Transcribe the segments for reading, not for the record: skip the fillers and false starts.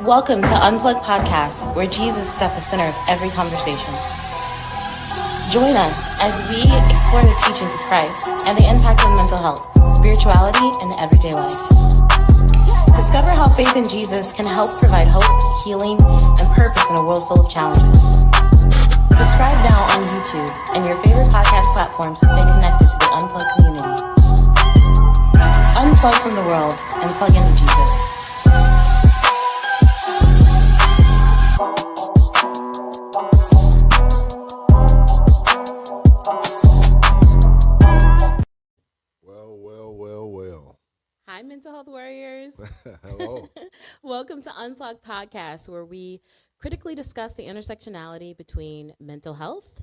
Welcome to Unplugged Podcast, where Jesus is at the center of every conversation. Join us as we explore the teachings of Christ and the impact on mental health, spirituality, and everyday life. Discover how faith in Jesus can help provide hope, healing, and purpose in a world full of challenges. Subscribe now on YouTube and your favorite podcast platforms to stay connected to the Unplugged community. Unplug from the world and plug into Jesus. Well. Hi, mental health warriors. Hello. Welcome to Unplugged Podcast, where we critically discuss the intersectionality between mental health,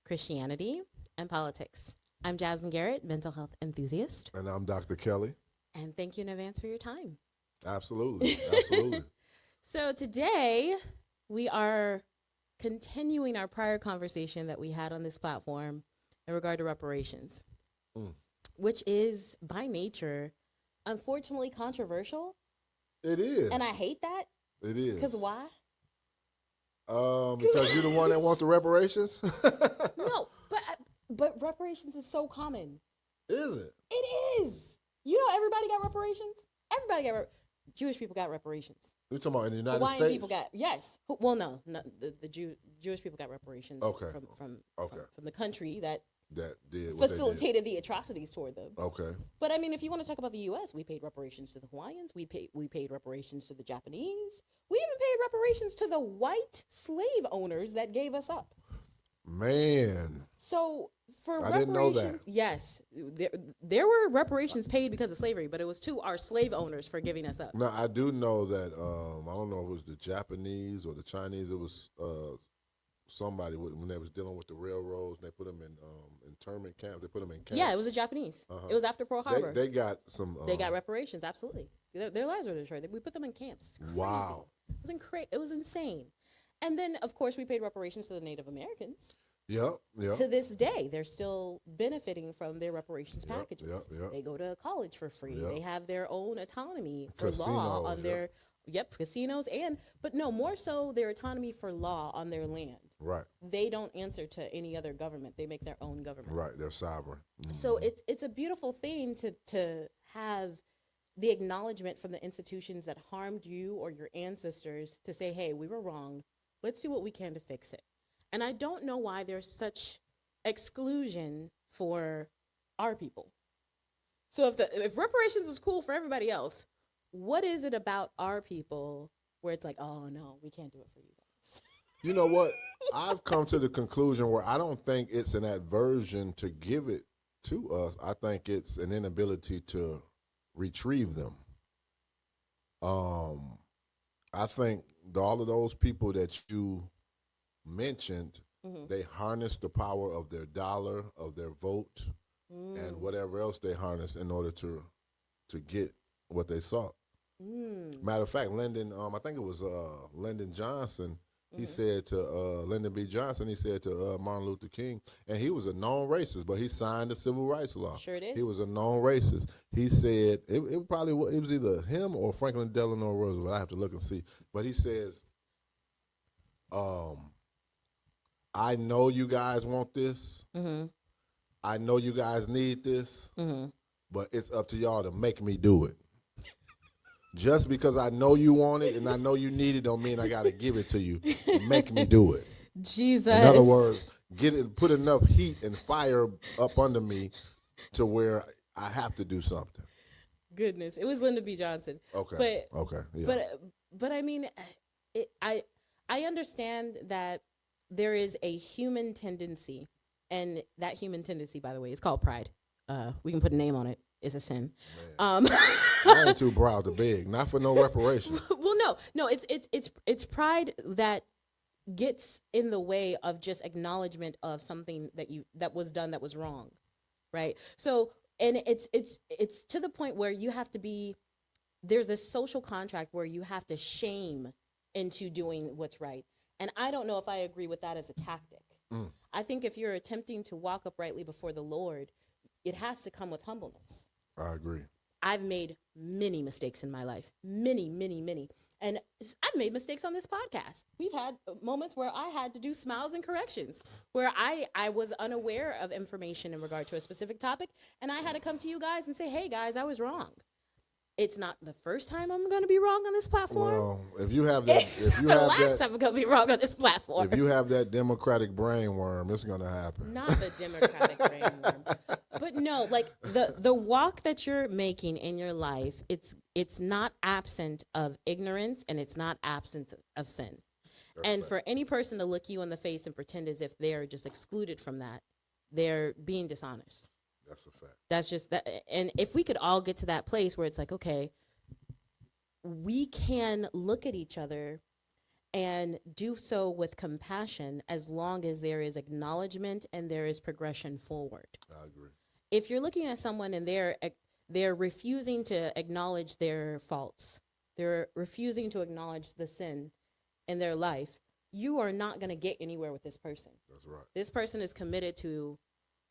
Christianity, and politics. I'm Jasmine Garrett, mental health enthusiast. And I'm Dr. Kelly. And thank you in advance for your time. Absolutely. So today, we are continuing our prior conversation that we had on this platform in regard to reparations. Which is, by nature, unfortunately controversial. It is. And I hate that. It is. Because why? Because you're the one that wants the reparations? No, but reparations is so common. Is it? It is. You know everybody got reparations? Everybody got Jewish people got reparations. You're talking about in the United Hawaiian States? people got, yes. Well, no the Jewish people got reparations from the country that did facilitated the atrocities toward them. Okay. But I mean, if you want to talk about the U.S., we paid reparations to the Hawaiians. We paid reparations to the Japanese. We even paid reparations to the white slave owners that gave us up. Man. So for I didn't know that. Yes, there were reparations paid because of slavery, but it was to our slave owners for giving us up. Now, I do know that, I don't know if it was the Japanese or the Chinese, it was somebody when they was dealing with the railroads, they put them in internment camps. They put them in camps. Yeah, it was the Japanese. It was after Pearl Harbor. They got some. They got reparations. Absolutely, their lives were destroyed. We put them in camps. It's crazy. Wow. It was insane. And then, of course, we paid reparations to the Native Americans. Yep. To this day, they're still benefiting from their reparations packages. They go to college for free. They have their own autonomy for law on their casinos but more so their autonomy for law on their land. Right. They don't answer to any other government. They make their own government. Right. They're sovereign. Mm-hmm. So it's a beautiful thing to have the acknowledgement from the institutions that harmed you or your ancestors to say, hey, we were wrong. Let's do what we can to fix it. And I don't know why there's such exclusion for our people. So if reparations was cool for everybody else, what is it about our people where it's like, oh, no, we can't do it for you guys? You know what? I've come to the conclusion where I don't think it's an aversion to give it to us. I think it's an inability to retrieve them. I think all of those people that you mentioned, they harness the power of their dollar, of their vote, and whatever else they harness in order to get what they sought. Matter of fact, Lyndon, I think it was Lyndon Johnson. He said to Lyndon B. Johnson, he said to Martin Luther King, and he was a known racist, but he signed the civil rights law. Sure did. He was a known racist. He said it was either him or Franklin Delano Roosevelt. I have to look and see, but he says, I know you guys want this. I know you guys need this, but it's up to y'all to make me do it. Just because I know you want it and I know you need it don't mean I got to give it to you. Make me do it. Jesus. In other words, put enough heat and fire up under me to where I have to do something. Goodness, it was Lyndon B. Johnson. Okay. Yeah. But I mean, I understand that there is a human tendency, and that human tendency, by the way, is called pride. We can put a name on it. It's a sin. I ain't too proud to beg, not for no reparations. Well, no, it's pride that gets in the way of just acknowledgement of something that was done that was wrong, right? So, and it's to the point where you have to be. There's this social contract where you have to shame into doing what's right, and I don't know if I agree with that as a tactic. I think if you're attempting to walk uprightly before the Lord, it has to come with humbleness. I agree. I've made many mistakes in my life, many, many, many. And I've made mistakes on this podcast. We've had moments where I had to do smiles and corrections, where I was unaware of information in regard to a specific topic, and I had to come to you guys and say, hey, guys, I was wrong. It's not the first time I'm going to be wrong on this platform. Well, if you have that, It's not the last time I'm going to be wrong on this platform. If you have that Democratic brain worm, it's going to happen. Not the Democratic brain worm. But no, like the walk that you're making in your life, it's not absent of ignorance, and it's not absent of sin. And right. For any person to look you in the face and pretend as if they're just excluded from that, they're being dishonest. That's a fact. That's just that. And if we could all get to that place where it's like, okay, we can look at each other and do so with compassion, as long as there is acknowledgement and there is progression forward. I agree. If you're looking at someone and they're refusing to acknowledge their faults, they're refusing to acknowledge the sin in their life, you are not going to get anywhere with this person. That's right. This person is committed to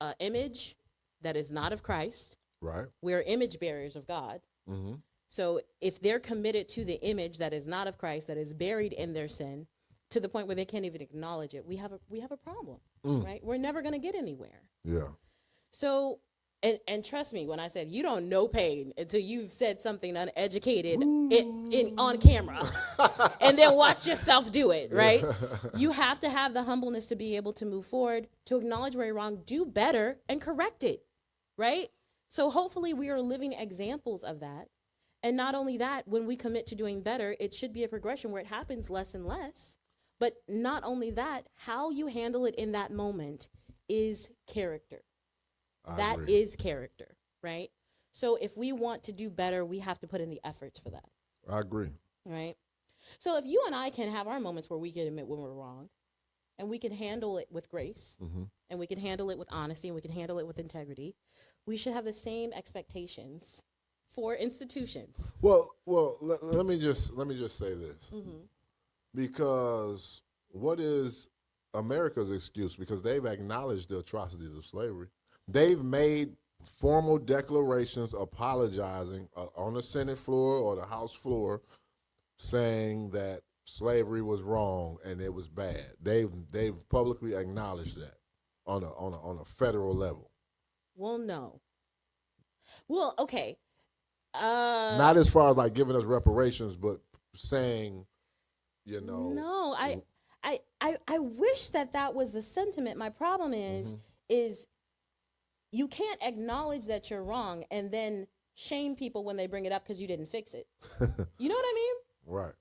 an image that is not of Christ. Right. We're image bearers of God. Mm-hmm. So if they're committed to the image that is not of Christ, that is buried in their sin, to the point where they can't even acknowledge it, we have a problem, right? We're never going to get anywhere. Yeah. So, and trust me when I said you don't know pain until you've said something uneducated on camera, and then watch yourself do it, right? You have to have the humbleness to be able to move forward, to acknowledge where you're wrong, do better, and correct it, right? So hopefully we are living examples of that. And not only that, when we commit to doing better, it should be a progression where it happens less and less. But not only that, how you handle it in that moment is character. That is character, right? So if we want to do better, we have to put in the efforts for that. I agree. Right? So if you and I can have our moments where we can admit when we're wrong, and we can handle it with grace, and we can handle it with honesty, and we can handle it with integrity, we should have the same expectations for institutions. Well, let me just say this, because what is America's excuse? Because they've acknowledged the atrocities of slavery. They've made formal declarations apologizing on the Senate floor or the House floor, saying that slavery was wrong and it was bad. They've publicly acknowledged that on a federal level. Well, no. Well, okay. Not as far as like giving us reparations, but saying, you know. No, I wish that was the sentiment. My problem is you can't acknowledge that you're wrong and then shame people when they bring it up because you didn't fix it. You know what I mean? Right.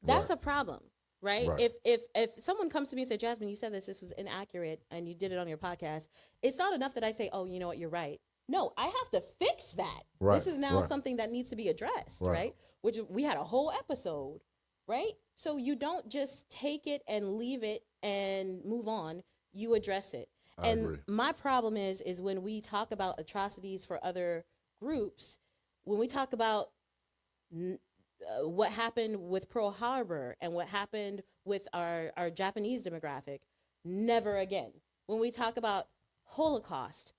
That's a problem, right? If someone comes to me and says, Jasmine, you said this was inaccurate and you did it on your podcast, it's not enough that I say, oh, you know what, you're right. No, I have to fix that. Right. This is now something that needs to be addressed, right? Which we had a whole episode, right? So you don't just take it and leave it and move on. You address it. I agree. My problem is when we talk about atrocities for other groups, when we talk about what happened with Pearl Harbor and what happened with our Japanese demographic, never again. When we talk about Holocaust,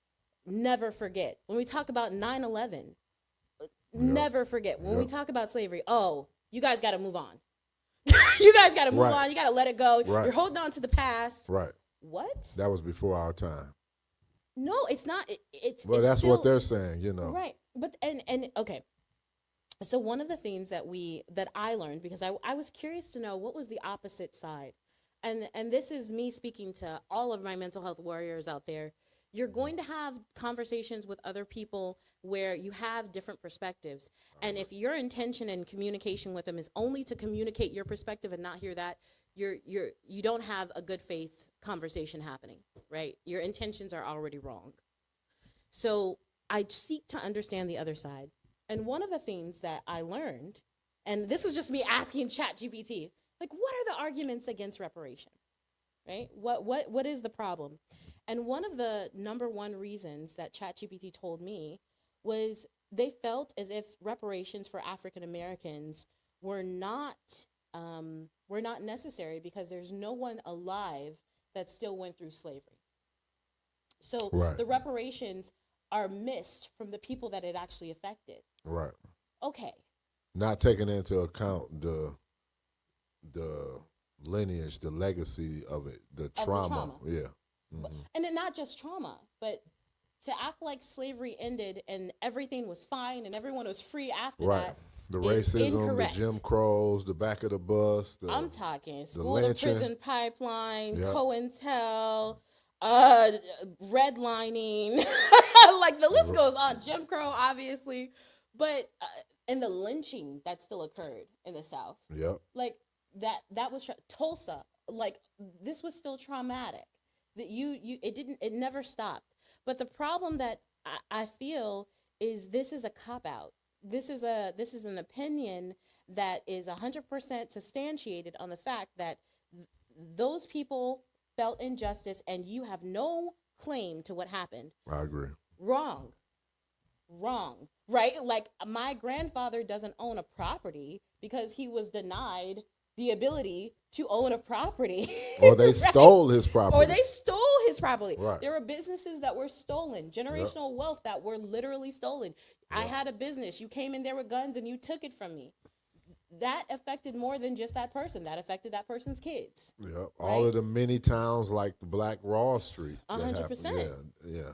never forget. When we talk about 9/11, never forget. When we talk about slavery, you guys got to move on. You guys got to move on. You got to let it go. You're holding on to the past. Right. What? That was before our time. No, it's not. Well, that's still what they're saying, you know. Right. But and okay. So one of the things that I learned, because I was curious to know what was the opposite side. And this is me speaking to all of my mental health warriors out there. You're going to have conversations with other people where you have different perspectives. And if your intention and communication with them is only to communicate your perspective and not hear that, you don't have a good faith conversation happening, right? Your intentions are already wrong. So I seek to understand the other side. And one of the things that I learned, and this was just me asking ChatGPT, like, what are the arguments against reparation, right? What is the problem? And one of the number one reasons that ChatGPT told me was they felt as if reparations for African Americans were not necessary because there's no one alive that still went through slavery. So the reparations are missed from the people that it actually affected. Right. Okay. Not taking into account the lineage, the legacy of it, the trauma. Yeah. Mm-hmm. And then not just trauma, but to act like slavery ended and everything was fine and everyone was free after that. The racism, the Jim Crows, the back of the bus. I'm talking school to prison pipeline, yep. COINTEL, redlining, like the list goes on. Jim Crow, obviously, but and the lynching that still occurred in the South. Yep. Like that was Tulsa. Like this was still traumatic. That it never stopped. But the problem that I feel is this is a cop-out. This is an opinion that is 100% substantiated on the fact that those people felt injustice and you have no claim to what happened. I agree. Wrong, right? Like my grandfather doesn't own a property because he was denied the ability to own a property. Or they stole his property. Right. There were businesses that were stolen, generational wealth that were literally stolen. I had a business. You came in there with guns and you took it from me. That affected more than just that person. That affected that person's kids. Yeah, right? All of the many towns like the Black Wall Street. 100%. Yeah.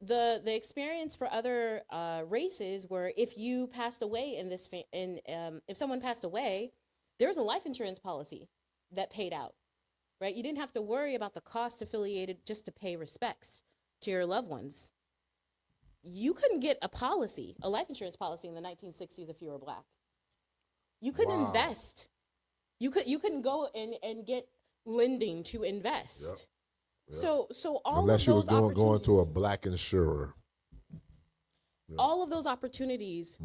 The experience for other races where if you passed away if someone passed away, there was a life insurance policy that paid out, right? You didn't have to worry about the cost affiliated just to pay respects to your loved ones. You couldn't get a life insurance policy in the 1960s if you were Black. You couldn't invest. You couldn't go and get lending to invest. Yep. So all unless of those you was going to a Black insurer. Yep. All of those opportunities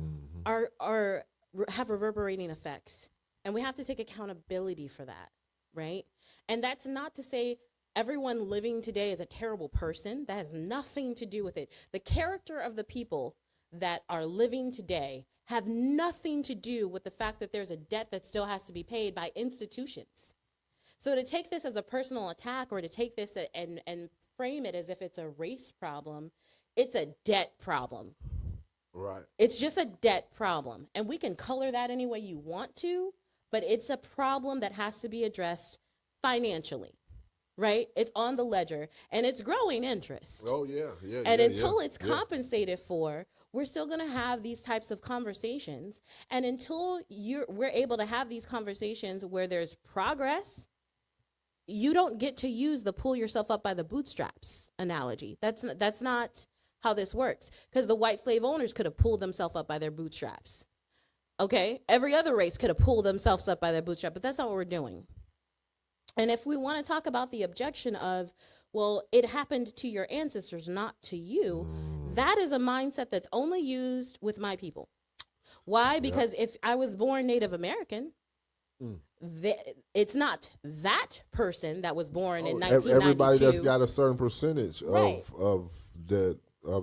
have reverberating effects. And we have to take accountability for that, right? And that's not to say everyone living today is a terrible person. That has nothing to do with it. The character of the people that are living today have nothing to do with the fact that there's a debt that still has to be paid by institutions. So to take this as a personal attack or to take this and frame it as if it's a race problem, it's a debt problem. Right. It's just a debt problem. And we can color that any way you want to, but it's a problem that has to be addressed financially, right? It's on the ledger and it's growing interest. Oh, yeah. And until it's compensated for, we're still going to have these types of conversations. And until we're able to have these conversations where there's progress, you don't get to use the pull yourself up by the bootstraps analogy. That's not how this works, because the white slave owners could have pulled themselves up by their bootstraps. Okay, every other race could have pulled themselves up by their bootstrap, but that's not what we're doing. And if we want to talk about the objection of, well, it happened to your ancestors, not to you, that is a mindset that's only used with my people. Why? Because if I was born Native American, it's not that person that was born in 1992. Everybody that's got a certain percentage of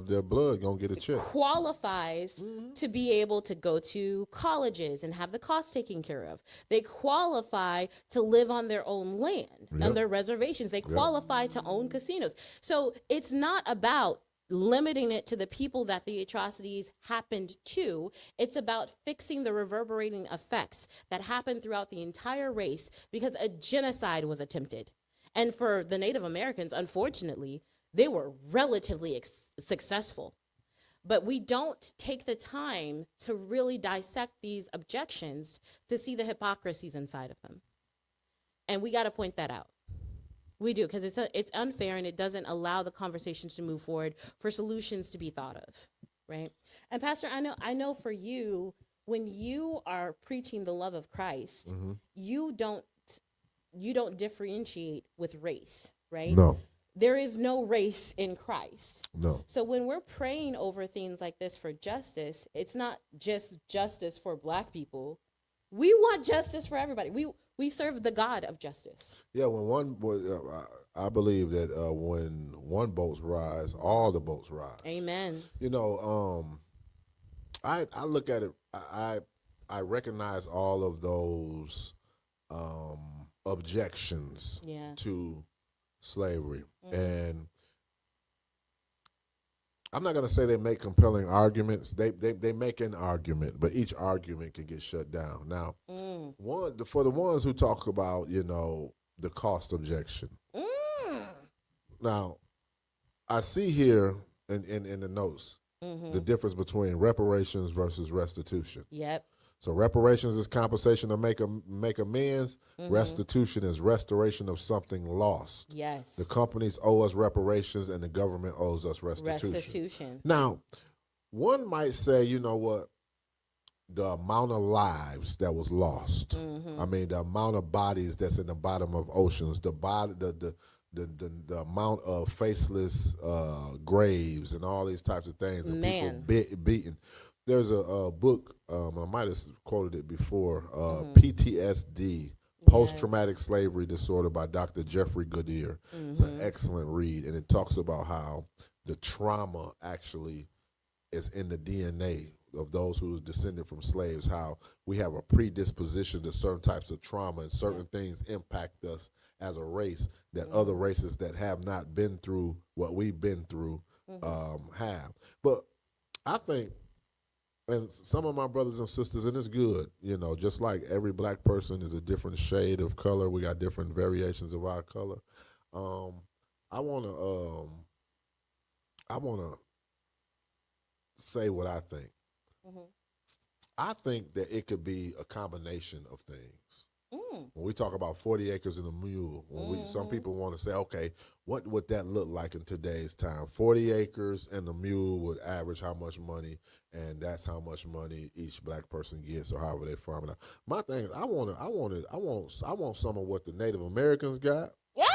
their blood gonna get a check. Qualifies to be able to go to colleges and have the cost taken care of. They qualify to live on their own land, on their reservations. They qualify to own casinos. So it's not about limiting it to the people that the atrocities happened to. It's about fixing the reverberating effects that happened throughout the entire race because a genocide was attempted. And for the Native Americans, unfortunately, they were relatively successful. But we don't take the time to really dissect these objections to see the hypocrisies inside of them. And we got to point that out. We do, because it's unfair and it doesn't allow the conversations to move forward for solutions to be thought of, right? And Pastor, I know for you, when you are preaching the love of Christ, you don't differentiate with race, right? No. There is no race in Christ. No. So when we're praying over things like this for justice, it's not just justice for Black people. We want justice for everybody. We serve the God of justice. Yeah, I believe that when one boat rise, all the boats rise. Amen. You know, I look at it. I recognize all of those objections to slavery, and I'm not gonna say they make compelling arguments. They make an argument, but each argument can get shut down. Now, for the ones who talk about the cost objection. Mm. Now, I see here in the notes the difference between reparations versus restitution. Yep. So reparations is compensation to make amends. Restitution is restoration of something lost. Yes. The companies owe us reparations, and the government owes us restitution. Restitution. Now, one might say, you know what? The amount of lives that was lost. I mean, the amount of bodies that's in the bottom of oceans. The amount of faceless graves and all these types of things, and people beaten. There's a book, I might have quoted it before, PTSD, Post-Traumatic Slavery Disorder by Dr. Jeffrey Goodyear. It's an excellent read, and it talks about how the trauma actually is in the DNA of those who was descended from slaves, how we have a predisposition to certain types of trauma, and certain things impact us as a race that other races that have not been through what we've been through have. But I think, and some of my brothers and sisters, and it's good, just like every black person is a different shade of color, we got different variations of our color. I wanna say what I think. I think that it could be a combination of things. When we talk about 40 acres and a mule, some people want to say, okay, what would that look like in today's time? 40 acres and a mule would average how much money, and that's how much money each black person gets, or however they farm it out. My thing is, I want some of what the Native Americans got. Yeah.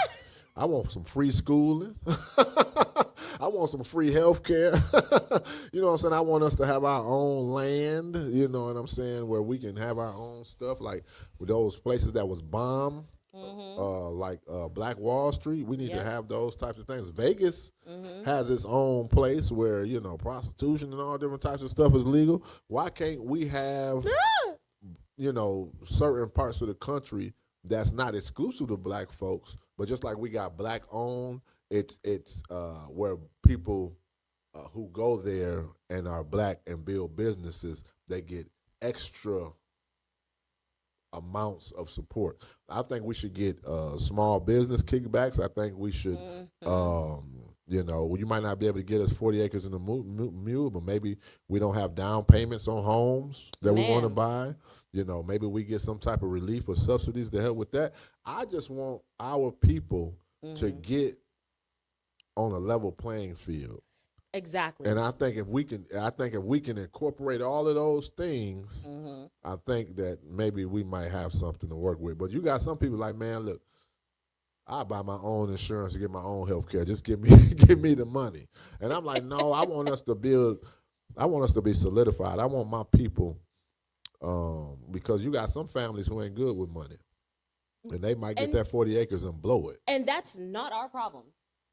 I want some free schooling. I want some free health care. You know what I'm saying? I want us to have our own land, you know what I'm saying, where we can have our own stuff, like with those places that was bombed, like Black Wall Street. We need to have those types of things. Vegas has its own place where, prostitution and all different types of stuff is legal. Why can't we have, certain parts of the country that's not exclusive to black folks, but just like we got black owned, it's where people who go there and are black and build businesses, they get extra amounts of support. I think we should get small business kickbacks. I think we should, you might not be able to get us 40 acres in a mule, but maybe we don't have down payments on homes that we want to buy. Maybe we get some type of relief or subsidies to help with that. I just want our people to get on a level playing field. Exactly. And I think if we can incorporate all of those things, I think that maybe we might have something to work with. But you got some people like, man, look, I buy my own insurance to get my own health care. Just give me the money. And I'm like, no, I want us to be solidified. I want my people, because you got some families who ain't good with money. And they might get that 40 acres and blow it. And that's not our problem.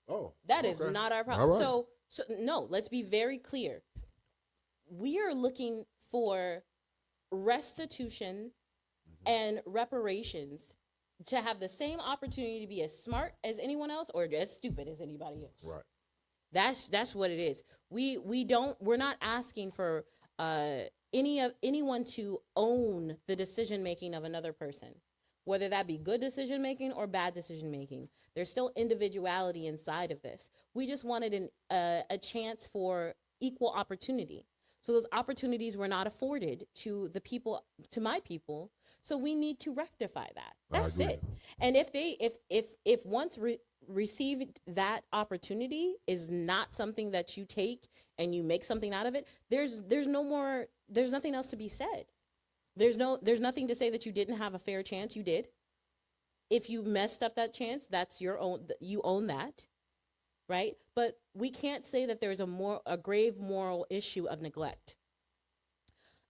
Oh. That is not our problem. All right. So no, let's be very clear. We are looking for restitution and reparations to have the same opportunity to be as smart as anyone else or as stupid as anybody else. Right. That's what it is. We're not asking for anyone to own the decision making of another person, whether that be good decision making or bad decision making. There's still individuality inside of this. We just wanted a chance for equal opportunity. So those opportunities were not afforded to my people. So we need to rectify that. That's it. And if once received that opportunity is not something that you take and you make something out of it, there's nothing else to be said. There's nothing to say that you didn't have a fair chance. You did. If you messed up that chance, that's your own. You own that, right? But we can't say that there's a grave moral issue of neglect.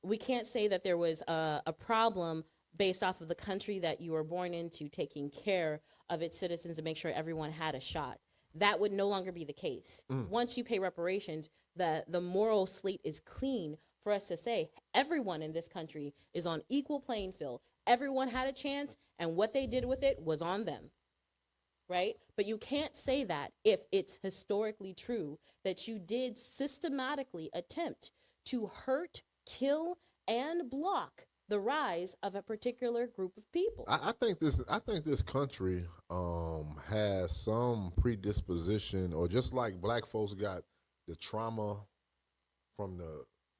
We can't say that there was a problem based off of the country that you were born into taking care of its citizens to make sure everyone had a shot. That would no longer be the case. Once you pay reparations, the moral slate is clean for us to say everyone in this country is on equal playing field. Everyone had a chance, and what they did with it was on them. right? But you can't say that if it's historically true that you did systematically attempt to hurt, kill, and block the rise of a particular group of people. I think this country has some predisposition, or just like black folks got the trauma from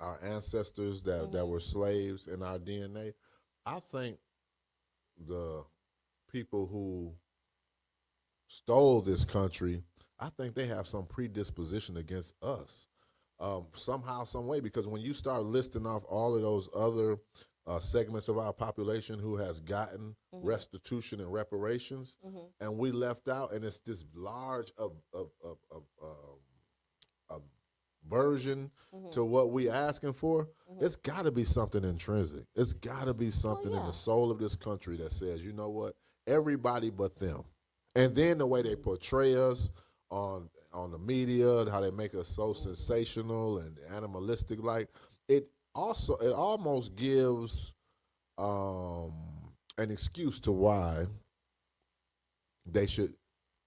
our ancestors that were slaves in our DNA. I think the people who stole this country, I think they have some predisposition against us, somehow, some way. Because when you start listing off all of those other segments of our population who has gotten restitution and reparations, and we left out, and it's this large a version to what we asking for, it's got to be something intrinsic. It's got to be something in the soul of this country that says, you know what, everybody but them. And then the way they portray us on the media, how they make us so sensational and animalistic, like it almost gives an excuse to why they should,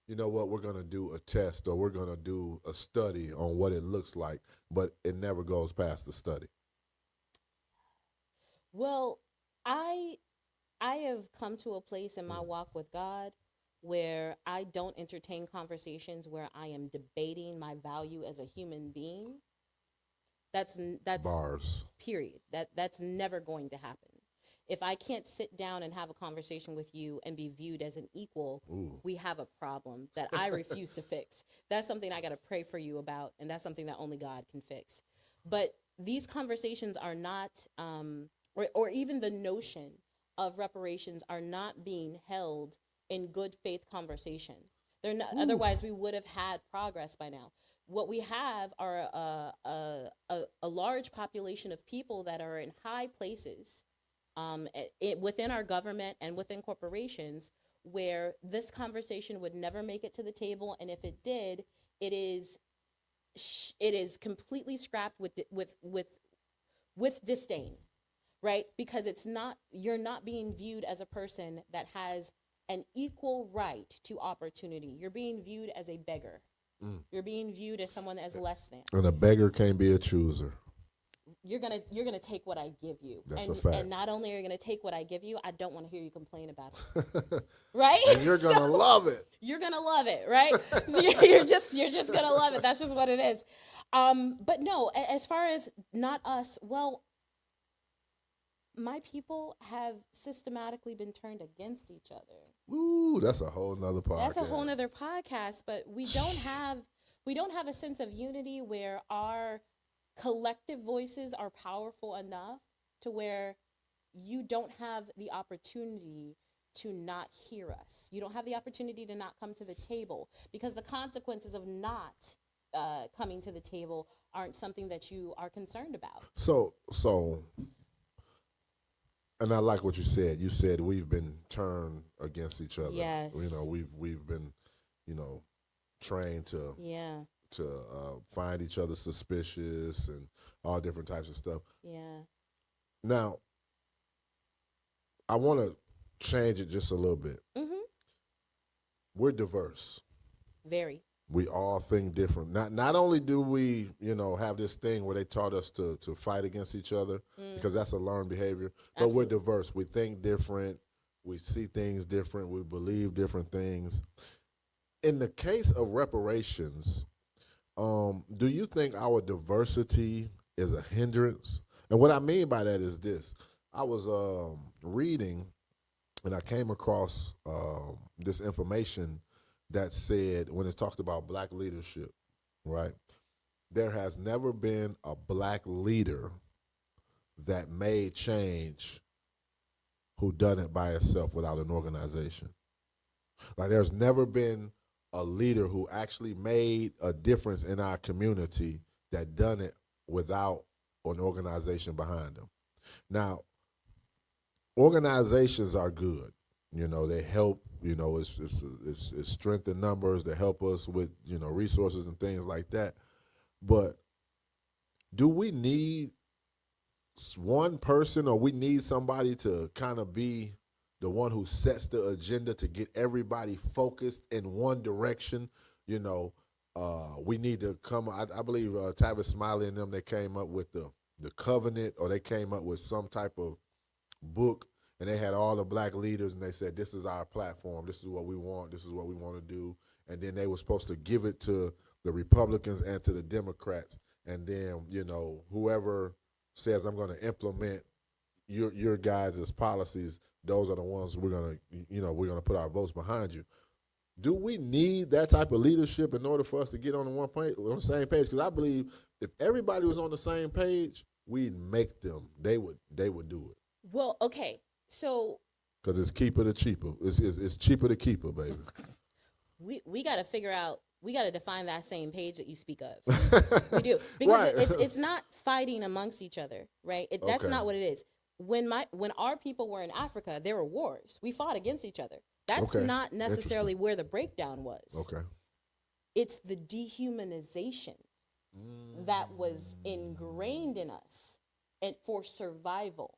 you know what, we're going to do a test, or we're going to do a study on what it looks like, but it never goes past the study. Well, I have come to a place in my walk with God where I don't entertain conversations where I am debating my value as a human being. That's Bars. Period. That's never going to happen. If I can't sit down and have a conversation with you and be viewed as an equal, we have a problem that I refuse to fix. That's something I got to pray for you about, and that's something that only God can fix. But these conversations are not, or even the notion of reparations are not being held in good faith conversation. They're not, otherwise we would have had progress by now. What we have are a large population of people that are in high places within our government and within corporations, where this conversation would never make it to the table, and if it did, it is completely scrapped with disdain, right? Because you're not being viewed as a person that has an equal right to opportunity. You're being viewed as a beggar. You're being viewed as someone as less than. And a beggar can't be a chooser. You're gonna take what I give you. That's a fact. And not only are you gonna take what I give you, I don't want to hear you complain about it. Right? And you're gonna love it. You're gonna love it, right? you're just gonna love it. That's just what it is. But no, as far as not us, well, my people have systematically been turned against each other. Ooh, that's a whole nother podcast. That's a whole nother podcast. But we don't have a sense of unity where our collective voices are powerful enough to where you don't have the opportunity to not hear us. You don't have the opportunity to not come to the table, because the consequences of not coming to the table aren't something that you are concerned about. So, and I like what you said. You said we've been turned against each other. Yes. You know, we've been, trained to find each other suspicious and all different types of stuff. Yeah. Now, I want to change it just a little bit. We're diverse. Very. We all think different. Not only do we, have this thing where they taught us to fight against each other, because that's a learned behavior, but Absolutely. we're diverse. We think different. We see things different. We believe different things. In the case of reparations, do you think our diversity is a hindrance? And what I mean by that is this. I was reading, and I came across this information that said, when it talked about black leadership, right, there has never been a black leader that made change who done it by itself without an organization. Like, there's never been a leader who actually made a difference in our community that done it without an organization behind them. Now, organizations are good. They help. It's strength in numbers. They help us with resources and things like that. But do we need one person, or we need somebody to kind of be the one who sets the agenda to get everybody focused in one direction. You know, we need to come. I believe Tavis Smiley and them, they came up with the covenant, or they came up with some type of book, and they had all the black leaders, and they said, this is our platform, this is what we want, this is what we want to do. And then they were supposed to give it to the Republicans and to the Democrats, and then, you know, whoever says, I'm going to implement your guys' policies, those are the ones we're going to put our votes behind you. Do we need that type of leadership in order for us to get on the same page? Because I believe if everybody was on the same page, we'd make them. They would do it. Well, okay, so because it's keeper to cheaper. It's cheaper to keeper, baby. We got to figure out. We got to define that same page that you speak of. We do, because right. it's not fighting amongst each other, right? That's not what it is. When our people were in Africa, there were wars. We fought against each other. That's not necessarily where the breakdown was. Okay. It's the dehumanization that was ingrained in us and for survival.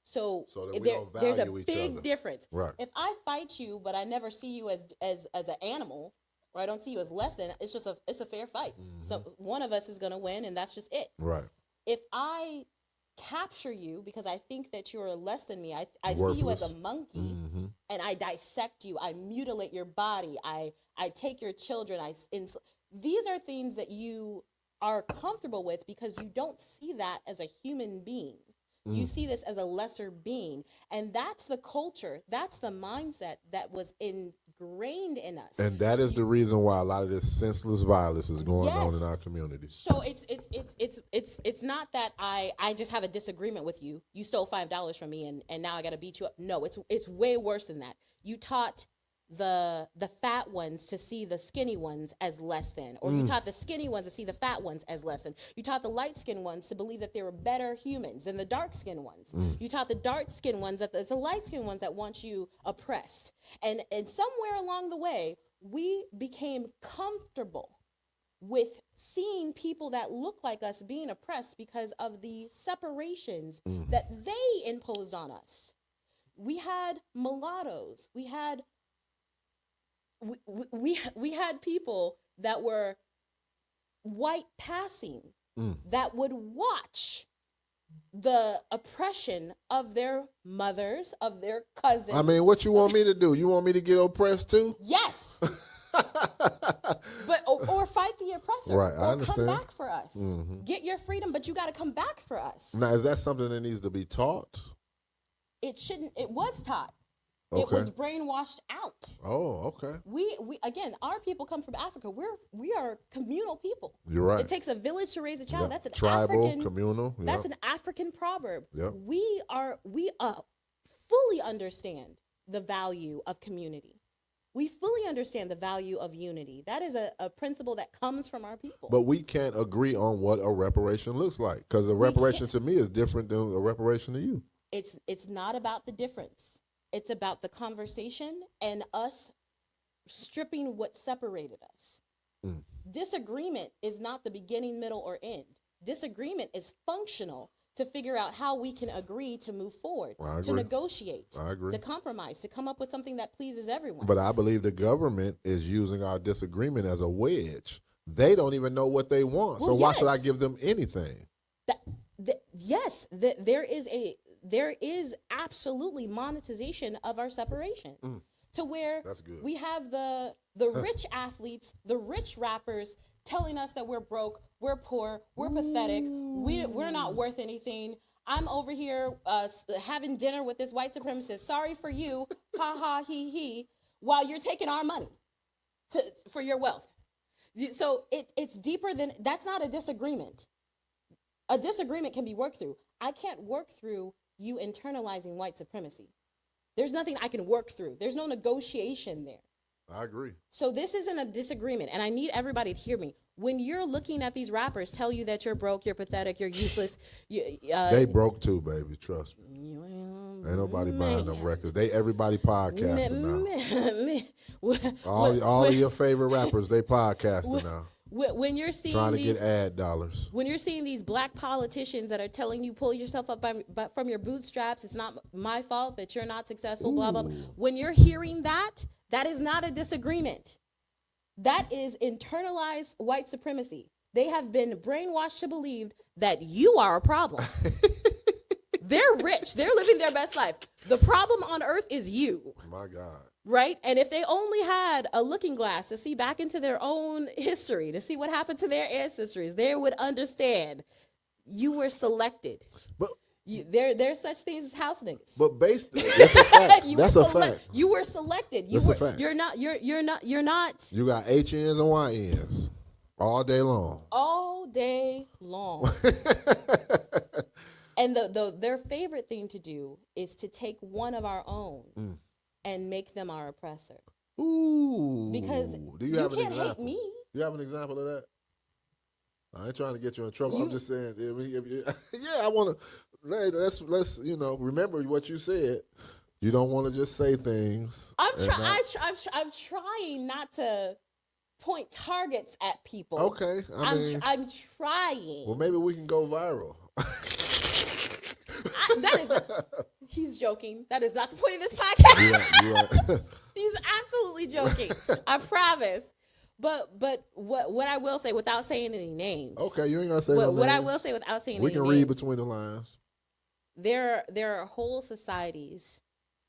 So there's a big difference. Right. If I fight you, but I never see you as an animal, or I don't see you as less than, it's a fair fight. Mm-hmm. So one of us is going to win, and that's just it. Right. If I capture you because I think that you're less than me, I see you as a monkey, and I dissect you, I mutilate your body, I take your children, these are things that you are comfortable with because you don't see that as a human being. You see this as a lesser being. And that's the culture, that's the mindset that was ingrained in us. And that is the reason why a lot of this senseless violence is going on in our community. So it's not that I just have a disagreement with you. You stole $5 from me and now I got to beat you up. No, it's way worse than that. You taught the fat ones to see the skinny ones as less than, or you taught the skinny ones to see the fat ones as less than. You taught the light-skinned ones to believe that they were better humans than the dark-skinned ones. You taught the dark-skinned ones that it's the light-skinned ones that want you oppressed. And somewhere along the way, we became comfortable with seeing people that look like us being oppressed because of the separations that they imposed on us. We had mulattoes. We had people that were white passing that would watch the oppression of their mothers, of their cousins. I mean, what you want me to do? You want me to get oppressed too? Yes. But or fight the oppressor. Right, I or understand. come back for us. Get your freedom, but you got to come back for us. Now, is that something that needs to be taught? It shouldn't. It was taught. Okay. It was brainwashed out. Oh, okay. We again, our people come from Africa. We are communal people. You're right. It takes a village to raise a child. Yep. That's an tribal, African, communal. Yep. That's an African proverb. Yep. We fully understand the value of community. We fully understand the value of unity. That is a principle that comes from our people. But we can't agree on what a reparation looks like, because a reparation to me is different than a reparation to you. It's not about the difference. It's about the conversation and us stripping what separated us. Disagreement is not the beginning, middle, or end. Disagreement is functional to figure out how we can agree to move forward, to negotiate, to compromise, to come up with something that pleases everyone. But I believe the government is using our disagreement as a wedge. They don't even know what they want. Well, so why should I give them anything? There is absolutely monetization of our separation to where we have the rich athletes, the rich rappers telling us that we're broke, we're poor, we're pathetic, we're not worth anything. I'm over here having dinner with this white supremacist. Sorry for you, ha ha he he, while you're taking our money for your wealth. So it's deeper than, that's not a disagreement. A disagreement can be worked through. I can't work through you internalizing white supremacy. There's nothing I can work through. There's no negotiation there. I agree. So this isn't a disagreement, and I need everybody to hear me. When you're looking at these rappers tell you that you're broke, you're pathetic, you're useless. They broke too, baby. Trust me. Ain't nobody buying them records. Everybody podcasting now. All of your favorite rappers, they podcasting now. When you're seeing trying to these, get ad dollars. when you're seeing these black politicians that are telling you pull yourself up from your bootstraps, it's not my fault that you're not successful, blah, blah, blah. When you're hearing that, that is not a disagreement. That is internalized white supremacy. They have been brainwashed to believe that you are a problem. They're rich. They're living their best life. The problem on earth is you. My God. Right? And if they only had a looking glass to see back into their own history, to see what happened to their ancestors, they would understand you were selected. But there's such things as house niggas. But that's a fact. That's a fact. You were selected. That's a fact. You're not. You got HNs and YNs all day long. All day long. And their favorite thing to do is to take one of our own and make them our oppressor. Ooh. Because do you have an can't example? hate me. You have an example of that? I ain't trying to get you in trouble. I'm just saying, I want to. Let's remember what you said. You don't want to just say things. I'm trying not to point targets at people. Okay, I'm trying. Well, maybe we can go viral. He's joking. That is not the point of this podcast. You right. He's absolutely joking. I promise. But what I will say without saying any names. Okay, you ain't gonna say no names. What I will say without saying any names. We can read between the lines. There are whole societies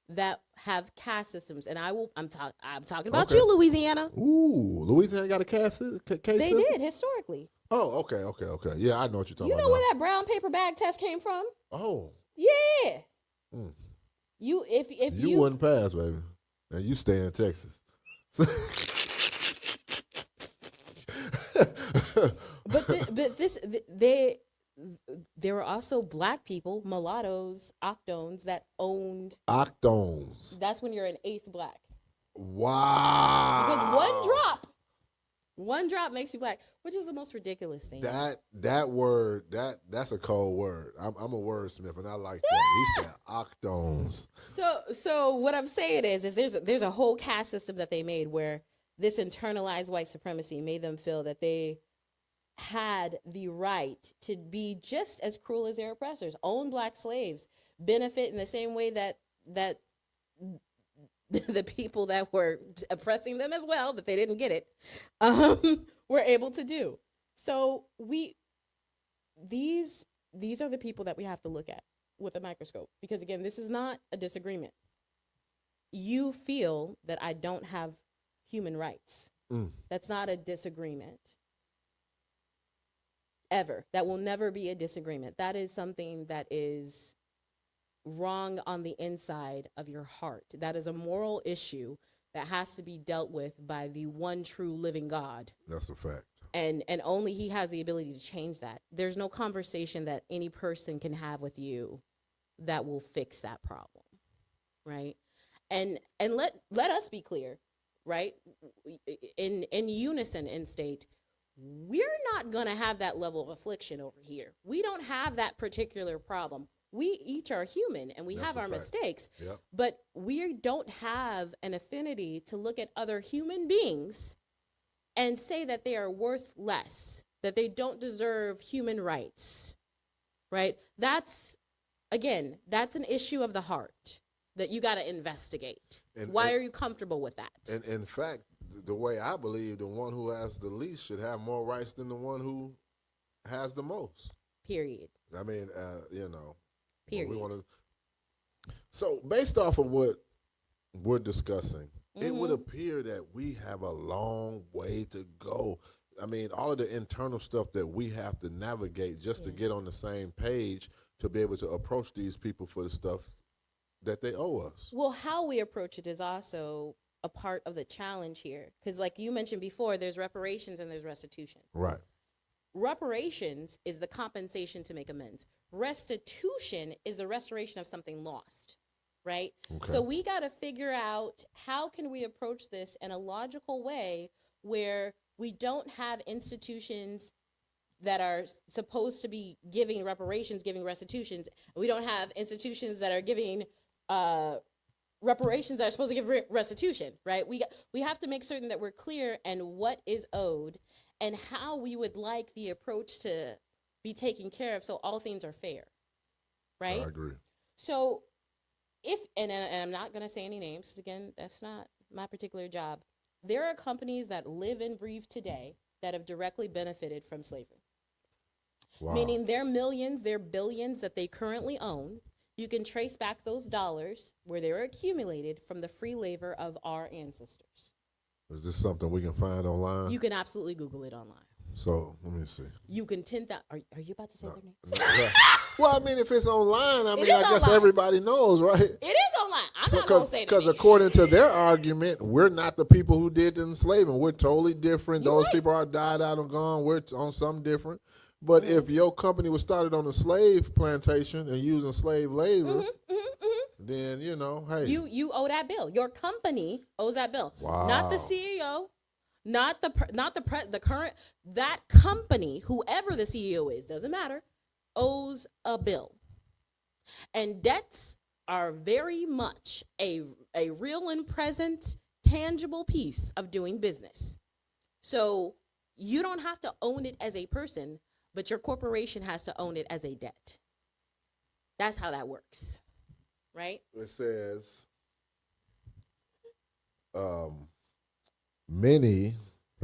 that have caste systems, and I'm talking about you, Louisiana. Ooh, Louisiana got a caste system? They did historically. Oh, okay. Yeah, I know what you're talking about. You know where that brown paper bag test came from? Oh, yeah. You wouldn't pass, baby, and you stay in Texas. There were also black people, mulattoes, octones that owned. Octones. That's when you're an eighth black. Wow. Because one drop makes you black, which is the most ridiculous thing. That word, that's a cold word. I'm a wordsmith, and I like that. He said octones. So what I'm saying is there's a whole caste system that they made where this internalized white supremacy made them feel that they had the right to be just as cruel as their oppressors, own black slaves, benefit in the same way that the people that were oppressing them as well, but they didn't get it, were able to do. So these are the people that we have to look at with a microscope, because again, this is not a disagreement. You feel that I don't have human rights. That's not a disagreement. Ever. That will never be a disagreement. That is something that is wrong on the inside of your heart. That is a moral issue that has to be dealt with by the one true living God. That's a fact. And only he has the ability to change that. There's no conversation that any person can have with you that will fix that problem, right? And let us be clear, right? In unison in state, we're not going to have that level of affliction over here. We don't have that particular problem. We each are human and we have our mistakes, but we don't have an affinity to look at other human beings and say that they are worth less, that they don't deserve human rights, right? That's an issue of the heart that you got to investigate. Why are you comfortable with that? And in fact, the way I believe, the one who has the least should have more rights than the one who has the most. Period. I mean, Period. So based off of what we're discussing, it would appear that we have a long way to go. I mean, all of the internal stuff that we have to navigate just to get on the same page to be able to approach these people for the stuff that they owe us. Well, how we approach it is also a part of the challenge here. Because like you mentioned before, there's reparations and there's restitution. Right. Reparations is the compensation to make amends. Restitution is the restoration of something lost, right? Okay. So we got to figure out how can we approach this in a logical way where we don't have institutions that are supposed to be giving reparations, giving restitutions. We don't have institutions that are giving reparations that are supposed to give restitution, right? We have to make certain that we're clear and what is owed. and how we would like the approach to be taken care of so all things are fair, right? I agree. So if, and I'm not going to say any names, 'cause again, that's not my particular job. There are companies that live and breathe today that have directly benefited from slavery. Wow. Meaning their millions, their billions that they currently own, you can trace back those dollars where they were accumulated from the free labor of our ancestors. Is this something we can find online? You can absolutely Google it online. So let me see. You can tint that. Are you about to say their name? Well, I mean, if it's online, I mean, is I guess online. everybody knows, right? It is online. I'm not going to say Because their name. according to their argument, we're not the people who did the enslavement. We're totally different. You're Those right. people are died out and gone. We're on something different. But if your company was started on a slave plantation and using slave labor, then, you know, hey. You owe that bill. Your company owes that bill. Wow. Not the CEO, not the current, that company, whoever the CEO is, doesn't matter, owes a bill. And debts are very much a real and present, tangible piece of doing business. So you don't have to own it as a person, but your corporation has to own it as a debt. That's how that works, right? It says many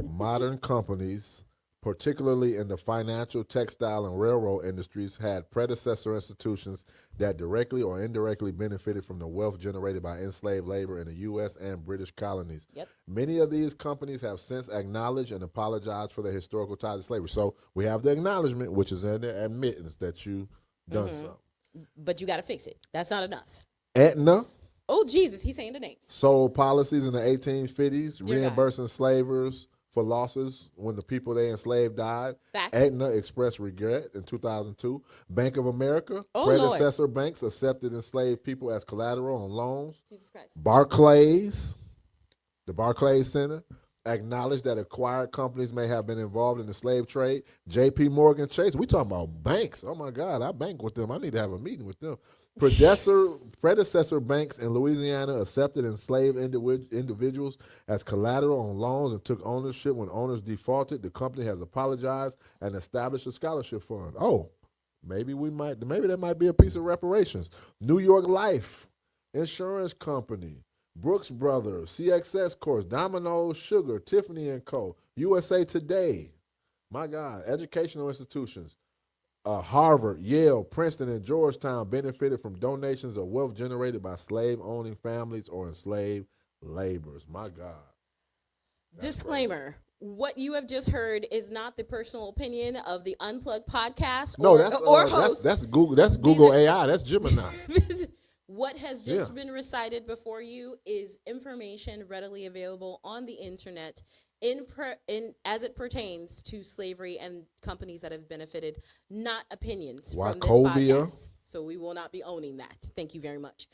modern companies, particularly in the financial, textile, and railroad industries, had predecessor institutions that directly or indirectly benefited from the wealth generated by enslaved labor in the U.S. and British colonies. Yep. Many of these companies have since acknowledged and apologized for their historical ties to slavery. So we have the acknowledgement, which is an admittance that you done something. But you got to fix it. That's not enough. Aetna Oh, Jesus, he's saying the names. sold policies in the 1850s, Dear God. reimbursing slavers for losses when the people they enslaved died. Facts. Aetna expressed regret in 2002. Bank of America, Oh, predecessor banks accepted enslaved people as collateral on loans. Jesus Christ. Barclays, the Barclays Center, acknowledged that acquired companies may have been involved in the slave trade. J.P. Morgan Chase, we talking about banks. Oh, my God, I bank with them. I need to have a meeting with them. Predecessor banks in Louisiana accepted enslaved individuals as collateral on loans and took ownership when owners defaulted. The company has apologized and established a scholarship fund. Oh, maybe that might be a piece of reparations. New York Life Insurance Company, Brooks Brothers, CXS Course, Domino's Sugar, Tiffany & Co., USA Today. My God, educational institutions. Harvard, Yale, Princeton, and Georgetown benefited from donations of wealth generated by slave-owning families or enslaved laborers. My God. Disclaimer. What you have just heard is not the personal opinion of the Unplugged podcast No, or host. that's Google. That's Google AI. That's Gemini. What has just been recited before you is information readily available on the internet as it pertains to slavery and companies that have benefited, not opinions from this podcast. So we will not be owning that. Thank you very much.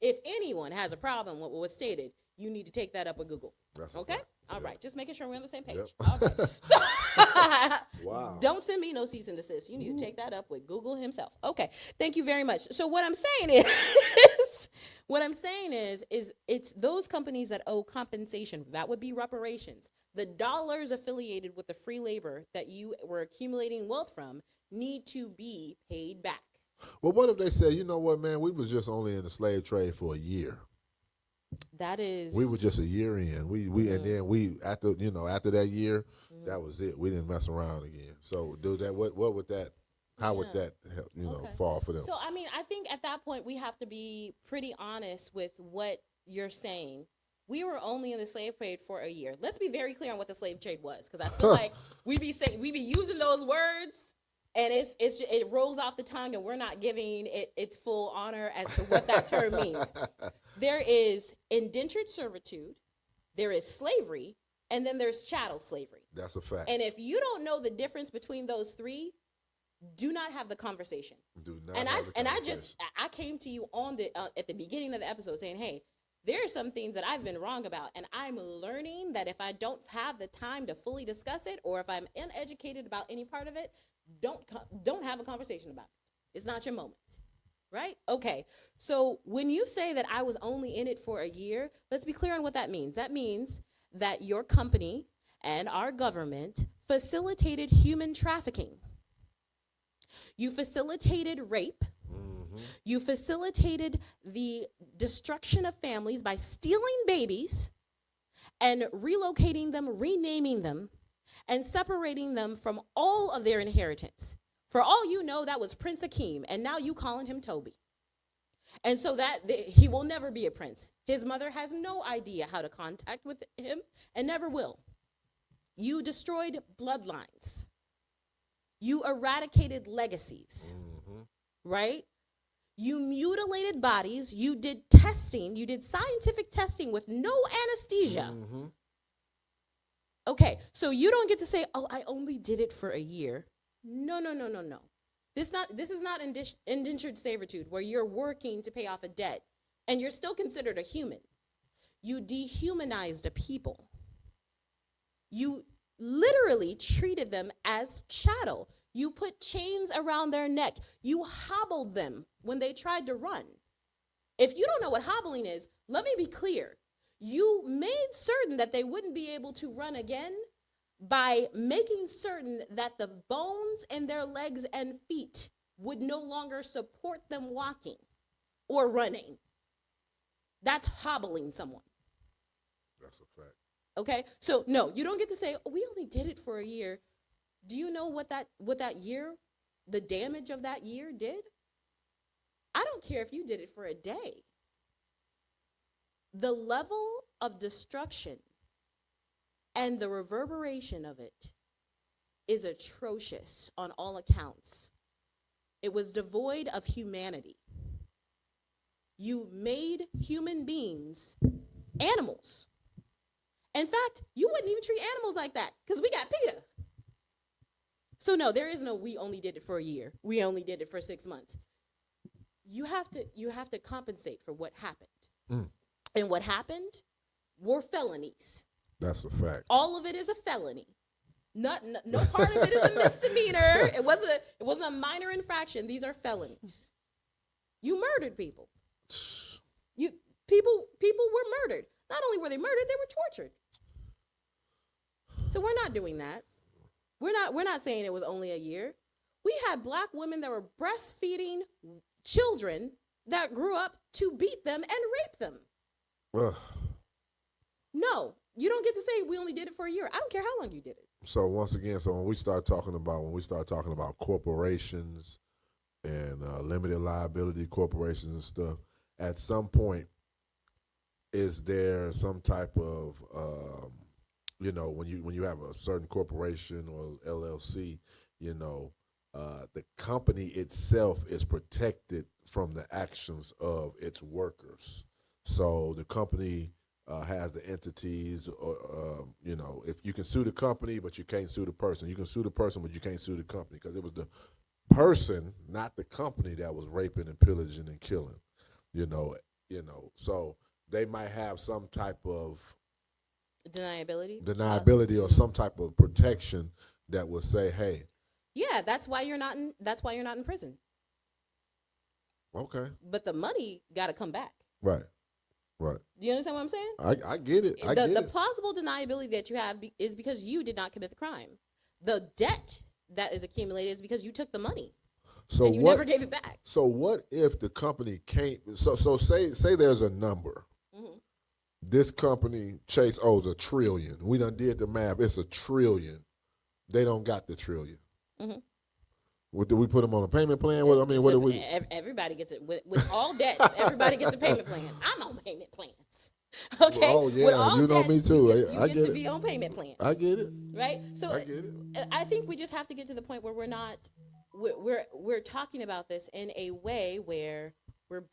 If anyone has a problem with what was stated, you need to take that up with Google. That's okay? All yeah. right. Just making sure we're on the same page. Yep. All right. So, wow. Don't send me no cease and desist. You need to take that up with Google himself. Okay. Thank you very much. So what I'm saying is it's those companies that owe compensation. That would be reparations. The dollars affiliated with the free labor that you were accumulating wealth from need to be paid back. Well, what if they said, you know what, man, we was just only in the slave trade for a year. That is. We were just a year in. We and then we after that year, that was it. We didn't mess around again. So do that. What would that? How would that help, fall for them? So I mean, I think at that point we have to be pretty honest with what you're saying. We were only in the slave trade for a year. Let's be very clear on what the slave trade was, because I feel like we be using those words, and it rolls off the tongue, and we're not giving it its full honor as to what that term means. There is indentured servitude, there is slavery, and then there's chattel slavery. That's a fact. And if you don't know the difference between those three, do not have the conversation. I came to you on the at the beginning of the episode saying, hey, there are some things that I've been wrong about, and I'm learning that if I don't have the time to fully discuss it, or if I'm uneducated about any part of it, don't have a conversation about it. It's not your moment. Right? Okay. So when you say that I was only in it for a year, let's be clear on what that means. That means that your company and our government facilitated human trafficking. You facilitated rape. You facilitated the destruction of families by stealing babies and relocating them, renaming them, and separating them from all of their inheritance. For all you know, that was Prince Akeem, and now you calling him Toby. And so he will never be a prince. His mother has no idea how to contact with him and never will. You destroyed bloodlines. You eradicated legacies, right? You mutilated bodies. You did testing. You did scientific testing with no anesthesia. Okay, so you don't get to say, oh, I only did it for a year. No. This is not indentured servitude where you're working to pay off a debt and you're still considered a human. You dehumanized a people. You literally treated them as chattel. You put chains around their neck. You hobbled them when they tried to run. If you don't know what hobbling is, let me be clear. You made certain that they wouldn't be able to run again by making certain that the bones in their legs and feet would no longer support them walking or running. That's hobbling someone. That's a fact. Okay? So no, you don't get to say, oh, we only did it for a year. Do you know what that year, the damage of that year did? I don't care if you did it for a day. The level of destruction and the reverberation of it is atrocious on all accounts. It was devoid of humanity. You made human beings animals. In fact, you wouldn't even treat animals like that because we got PETA. So no, there is no we only did it for a year. We only did it for 6 months. You have to compensate for what happened. And what happened were felonies. That's a fact. All of it is a felony. No part of it is a misdemeanor. It wasn't a minor infraction. These are felonies. You murdered people. People were murdered. Not only were they murdered, they were tortured. So we're not doing that. We're not saying it was only a year. We had black women that were breastfeeding children that grew up to beat them and rape them. Ugh. No, you don't get to say we only did it for a year. I don't care how long you did it. So once again, when we start talking about corporations and limited liability corporations and stuff, at some point, is there some type of when you have a certain corporation or LLC, the company itself is protected from the actions of its workers. So the company has the entities, or if you can sue the company, but you can't sue the person. You can sue the person, but you can't sue the company because it was the person, not the company, that was raping and pillaging and killing. So they might have some type of deniability or some type of protection that would say, hey. Yeah, that's why you're not in prison. Okay. But the money got to come back. Right. Do you understand what I'm saying? I get it. The plausible deniability that you have is because you did not commit the crime. The debt that is accumulated is because you took the money. So and you never gave it back. So what if the company can't? So say there's a number. Mm-hmm. This company, Chase, owes $1 trillion. We done did the math. It's $1 trillion. They don't got the $1 trillion. Mm-hmm. What, do we put them on a payment plan? What do we? Everybody gets it with all debts. Everybody gets a payment plan. I'm on payment plans. Okay. Oh yeah, with all you know debts, me too. You get to be on payment plans. I get it. Right. So I get it. I think we just have to get to the point where we're talking about this in a way where we're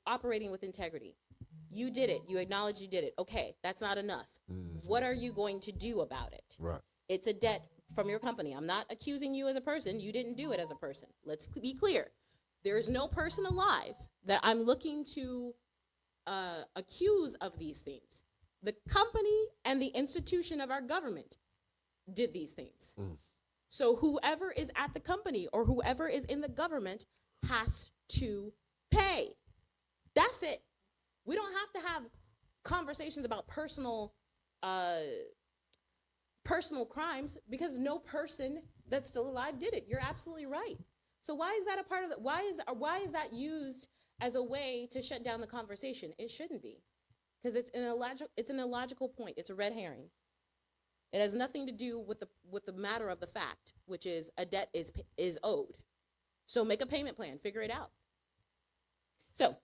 operating with integrity. You did it. You acknowledge you did it. Okay, that's not enough. Mm-hmm. What are you going to do about it? Right. It's a debt from your company. I'm not accusing you as a person. You didn't do it as a person. Let's be clear. There is no person alive that I'm looking to accuse of these things. The company and the institution of our government did these things. Mm. So whoever is at the company or whoever is in the government has to pay. That's it. We don't have to have conversations about personal personal crimes because no person that's still alive did it. You're absolutely right. So why is that a part of the, why is that used as a way to shut down the conversation? It shouldn't be, because it's an illogical point. It's a red herring. It has nothing to do with the matter of the fact, which is a debt is owed. So make a payment plan, figure it out. So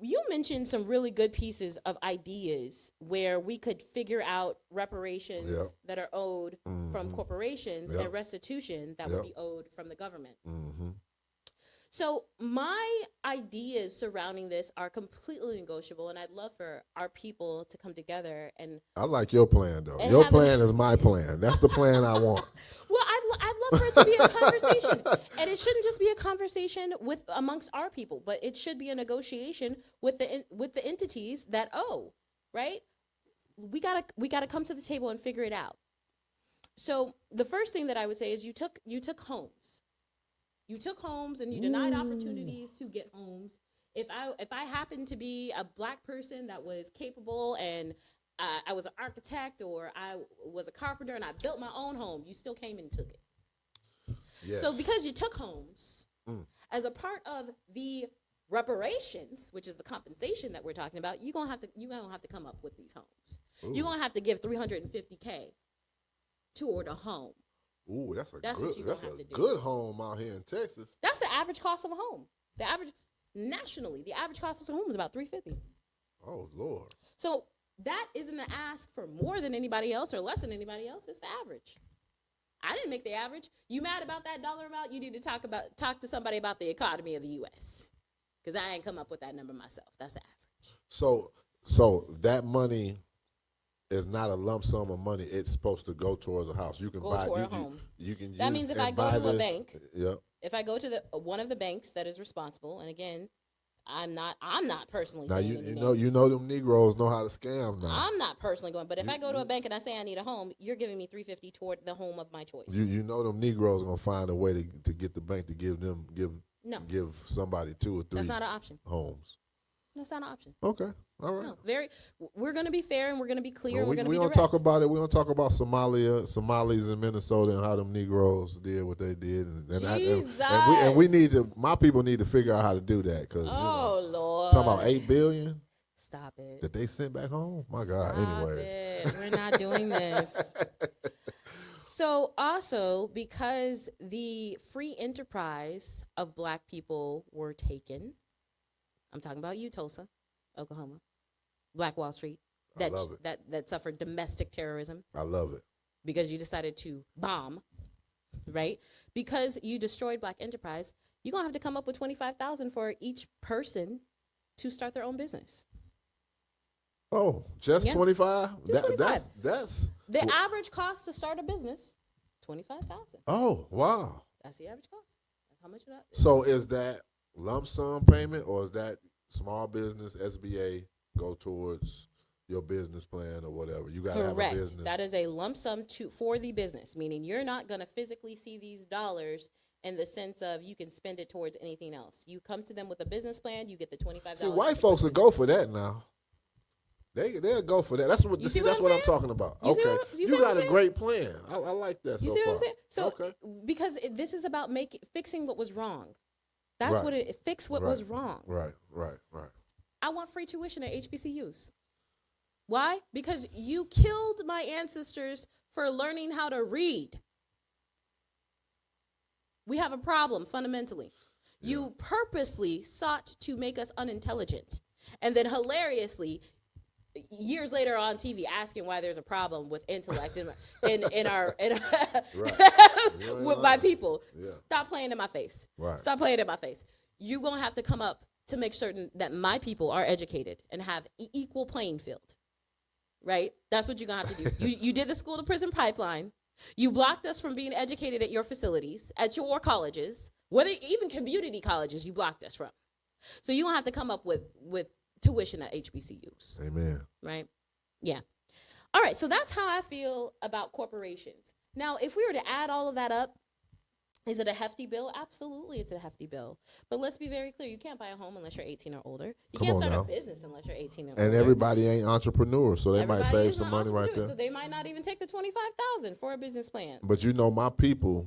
you mentioned some really good pieces of ideas where we could figure out reparations that are owed from corporations and restitution that would be owed from the government. So my ideas surrounding this are completely negotiable, and I'd love for our people to come together and. I like your plan, though. Your plan is my plan. That's the plan I want. Well, I'd love for it to be a conversation, and it shouldn't just be a conversation amongst our people, but it should be a negotiation with the entities that owe. Right? We gotta come to the table and figure it out. So the first thing that I would say is you took homes. You took homes and you denied opportunities to get homes. If I happened to be a Black person that was capable and I was an architect or I was a carpenter and I built my own home, you still came and took it. Yes. So because you took homes, as a part of the reparations, which is the compensation that we're talking about, you're gonna have to come up with these homes. Ooh. You're gonna have to give $350K toward a home. Ooh, that's a good home out here in Texas. That's the average cost of a home. Nationally, the average cost of a home is about $350. Oh, Lord. So that isn't an ask for more than anybody else or less than anybody else. It's the average. I didn't make the average. You mad about that dollar amount? You need to talk to somebody about the economy of the U.S. because I ain't come up with that number myself. That's the average. So that money is not a lump sum of money. It's supposed to go towards a house. You can buy toward a home. You can. That means if I go to a bank, yep. If I go to one of the banks that is responsible, and again, I'm not personally. Now you know them Negroes know how to scam now. I'm not personally going, but if I go to a bank and I say I need a home, you're giving me $350 toward the home of my choice. You know them Negroes are gonna find a way to get the bank to give somebody 2 or 3. That's not an option. Homes. That's not an option. Okay. All right. No, we're going to be fair and we're going to be clear. Well, we're going to be direct. Talk about it. We don't talk about Somalis in Minnesota and how them Negroes did what they did. And we need to. My people need to figure out how to do that because. Lord. Talking about $8 billion. Stop it. That they sent back home. My God. Anyways. We're not doing this. So also because the free enterprise of Black people were taken. I'm talking about you, Tulsa, Oklahoma, Black Wall Street, that suffered domestic terrorism. I love it. Because you decided to bomb, right? Because you destroyed Black enterprise, you're going to have to come up with $25,000 for each person to start their own business. Oh, just 25? Just 25. That's the average cost to start a business, $25,000. Oh, wow. That's the average cost. That's how much that is. So is that lump sum payment, or is that small business SBA go towards your business plan or whatever? You got to have a business. That is a lump sum for the business, meaning you're not going to physically see these dollars in the sense of you can spend it towards anything else. You come to them with a business plan, you get the $25. See, white folks will go for that now. They'll go for that. That's what I'm talking about. You got a great plan. I like that. You see what I'm saying? So because this is about fixing what was wrong. That's what it fixed what was wrong. Right. I want free tuition at HBCUs. Why? Because you killed my ancestors for learning how to read. We have a problem fundamentally. Yeah. You purposely sought to make us unintelligent. And then hilariously, years later on TV asking why there's a problem with intellect in our with my people. Yeah. Stop playing in my face. Right. Stop playing in my face. You're going to have to come up to make certain that my people are educated and have equal playing field. Right? That's what you're going to have to do. You did the school to prison pipeline. You blocked us from being educated at your facilities, at your colleges, whether even community colleges you blocked us from. So you're going to have to come up with tuition at HBCUs. Amen. Right? Yeah. All right. So that's how I feel about corporations. Now, if we were to add all of that up, Is it a hefty bill? Absolutely, it's a hefty bill. But let's be very clear: you can't buy a home unless you're 18 or older. You Come can't on start a now. business unless you're 18 or And older. everybody ain't entrepreneurs, so they might Everybody save is an some money right entrepreneur, there. so they might not even take the 25,000 for a business plan. But you know, my people,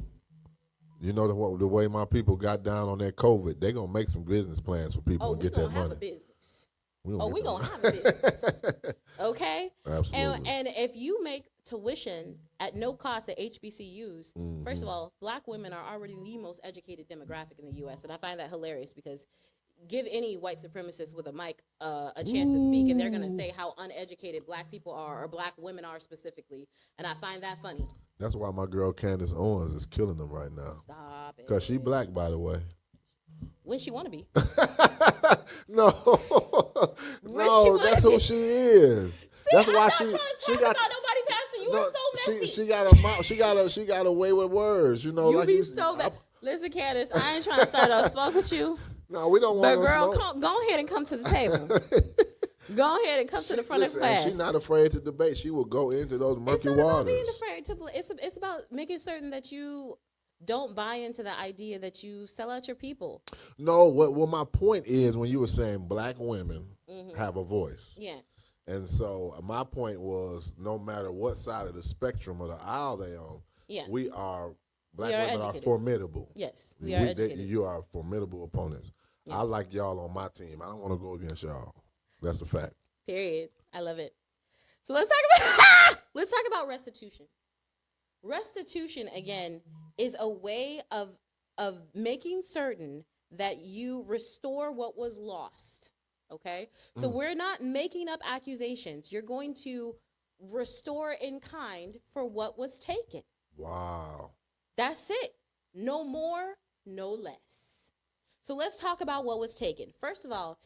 you know the way my people got down on that COVID, they gonna make some business plans for people Oh, and we get that gonna have money. a business. We Oh, get we that gonna money. have a business. Okay. Absolutely. And if you make tuition at no cost at HBCUs, first of all, black women are already the most educated demographic in the U.S. And I find that hilarious because give any white supremacist with a mic a chance to speak, and they're gonna say how uneducated black people are, or black women are specifically, and I find that funny. That's why my girl Candace Owens is killing them right now. Stop it. Cause she black, by the way. When she want to be. No, no, that's who she is. See, that's I'm why not she trying to she talk got about nobody passing. You are so messy. she got a mouth. She got a way with words. You know, You like be so bad. Listen, Candace, I ain't trying to start a smoke with you. No, we don't want But no girl, smoke. go ahead and come to the table. Go ahead and come to the front of class. She's not afraid to debate. She will go into those murky it's not waters. about being afraid to. It's about making certain that you don't buy into the idea that you sell out your people. No, what my point is, when you were saying black women have a voice. Yeah. And so my point was, no matter what side of the spectrum of the aisle they on, Yeah. black women are educated. formidable. Yes, we are educated. You are formidable opponents. Yeah. I like y'all on my team. I don't want to go against y'all. That's the fact. Period. I love it. So let's talk about restitution. Restitution, again, is a way of making certain that you restore what was lost. Okay? So we're not making up accusations. You're going to restore in kind for what was taken. Wow. That's it. No more, no less. So let's talk about what was taken. First of all,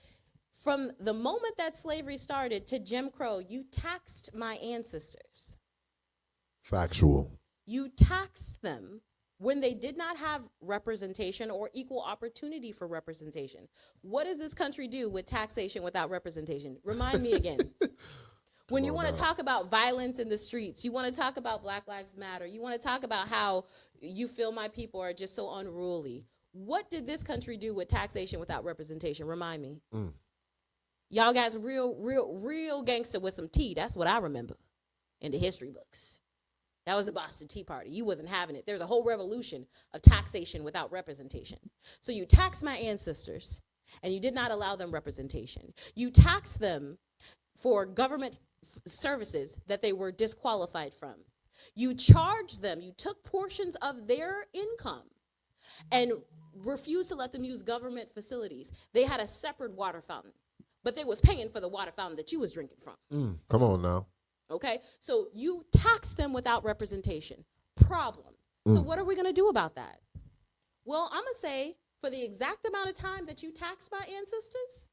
from the moment that slavery started to Jim Crow, you taxed my ancestors. Factual. You taxed them when they did not have representation or equal opportunity for representation. What does this country do with taxation without representation? Remind me again. When you want to talk about violence in the streets, you want to talk about Black Lives Matter, you want to talk about how you feel my people are just so unruly. What did this country do with taxation without representation? Remind me. Y'all guys real gangster with some tea. That's what I remember in the history books. That was the Boston Tea Party. You wasn't having it. There's a whole revolution of taxation without representation. So you taxed my ancestors, and you did not allow them representation. You taxed them for government services that they were disqualified from. You charged them. You took portions of their income and refused to let them use government facilities. They had a separate water fountain, but they was paying for the water fountain that you was drinking from. Come on now. Okay, so you tax them without representation. Problem. So what are we going to do about that? Well, I'm going to say for the exact amount of time that you taxed my ancestors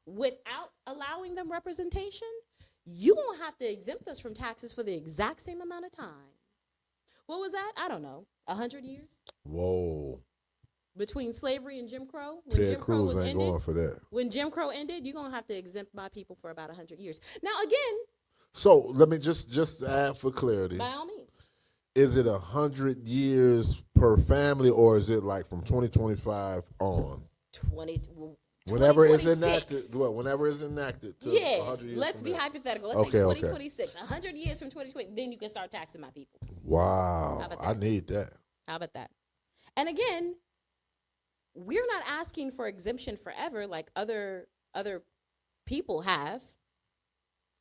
without allowing them representation, you going to have to exempt us from taxes for the exact same amount of time. What was that? I don't know. 100 years? Whoa. Between slavery and Jim Crow? When Ted Cruz ain't going for that. When Jim Crow ended, you're going to have to exempt my people for about 100 years. Now, again, so let me just add for clarity. by all means. Is it 100 years per family, or is it like from 2025 on? Whenever it's enacted. Well, whenever it's enacted to 100 years. Let's be hypothetical. Let's say 2026. 100 years from 2020, then you can start taxing my people. Wow. I need that. How about that? And again, we're not asking for exemption forever like other people have.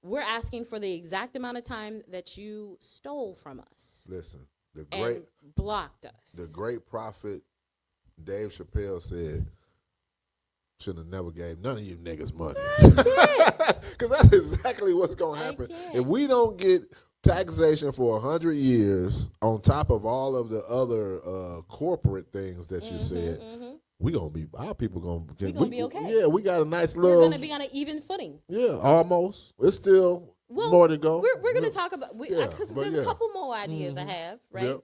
We're asking for the exact amount of time that you stole from us. Listen, and blocked us. The great prophet Dave Chappelle said, should have never gave none of you niggas money. Because that's exactly what's going to happen. If we don't get taxation for 100 years on top of all of the other corporate things that you said, we gonna be, our people gonna be okay. Yeah, we got a nice little. We're gonna be on an even footing. Yeah, almost. It's still more to go. We're gonna talk about because there's a couple more ideas I have, right? Yep.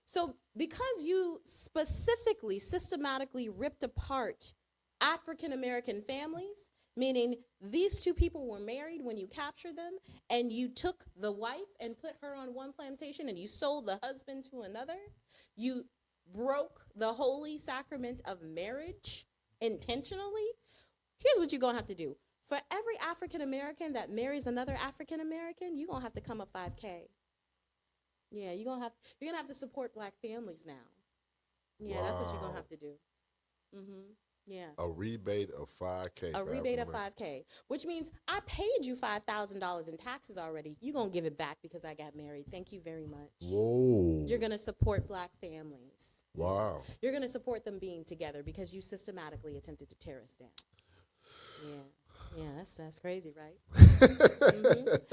So because you specifically, systematically ripped apart African American families, meaning these two people were married when you captured them, and you took the wife and put her on one plantation, and you sold the husband to another, you broke the holy sacrament of marriage intentionally, here's what you're going to have to do. For every African American that marries another African American, you're going to have to come up 5K. Yeah, you're going to have to support black families now. Yeah, wow. That's what you're going to have to do. Yeah. A rebate of $5K. A rebate of $5K, which means I paid you $5,000 in taxes already. You're going to give it back because I got married. Thank you very much. Whoa. You're going to support black families. Wow. You're going to support them being together because you systematically attempted to tear us down. Yeah. Yeah, that's crazy, right?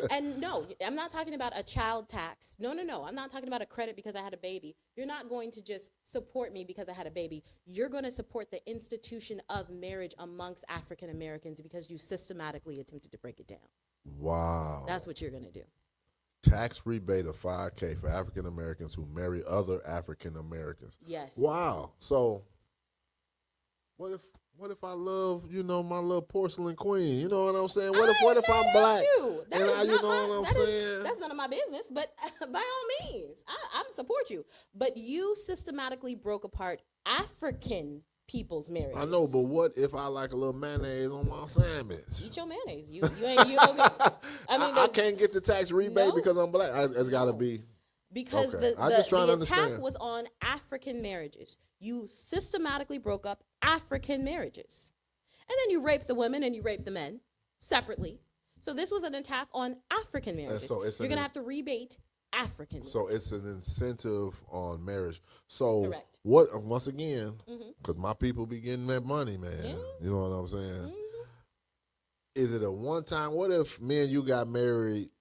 And no, I'm not talking about a child tax. No. I'm not talking about a credit because I had a baby. You're not going to just support me because I had a baby. You're going to support the institution of marriage amongst African Americans because you systematically attempted to break it down. Wow. That's what you're going to do. Tax rebate of $5K for African Americans who marry other African Americans. Yes. Wow. So what if I love, my little porcelain queen? You know what I'm saying? What if I'm black? That's none of my business, but by all means, I support you. But you systematically broke apart African people's marriage. I know, but what if I like a little mayonnaise on my sandwich? Eat your mayonnaise. You okay. I can't get the tax rebate because I'm black. It's got to be. Because the attack was on African marriages. You systematically broke up African marriages. And then you raped the women and you raped the men separately. So this was an attack on African marriages. So you're going to have to rebate African marriages. So it's an incentive on marriage. So correct. Once again, because my people be getting that money, man. Yeah. You know what I'm saying? Is it a one-time? What if me and you got married?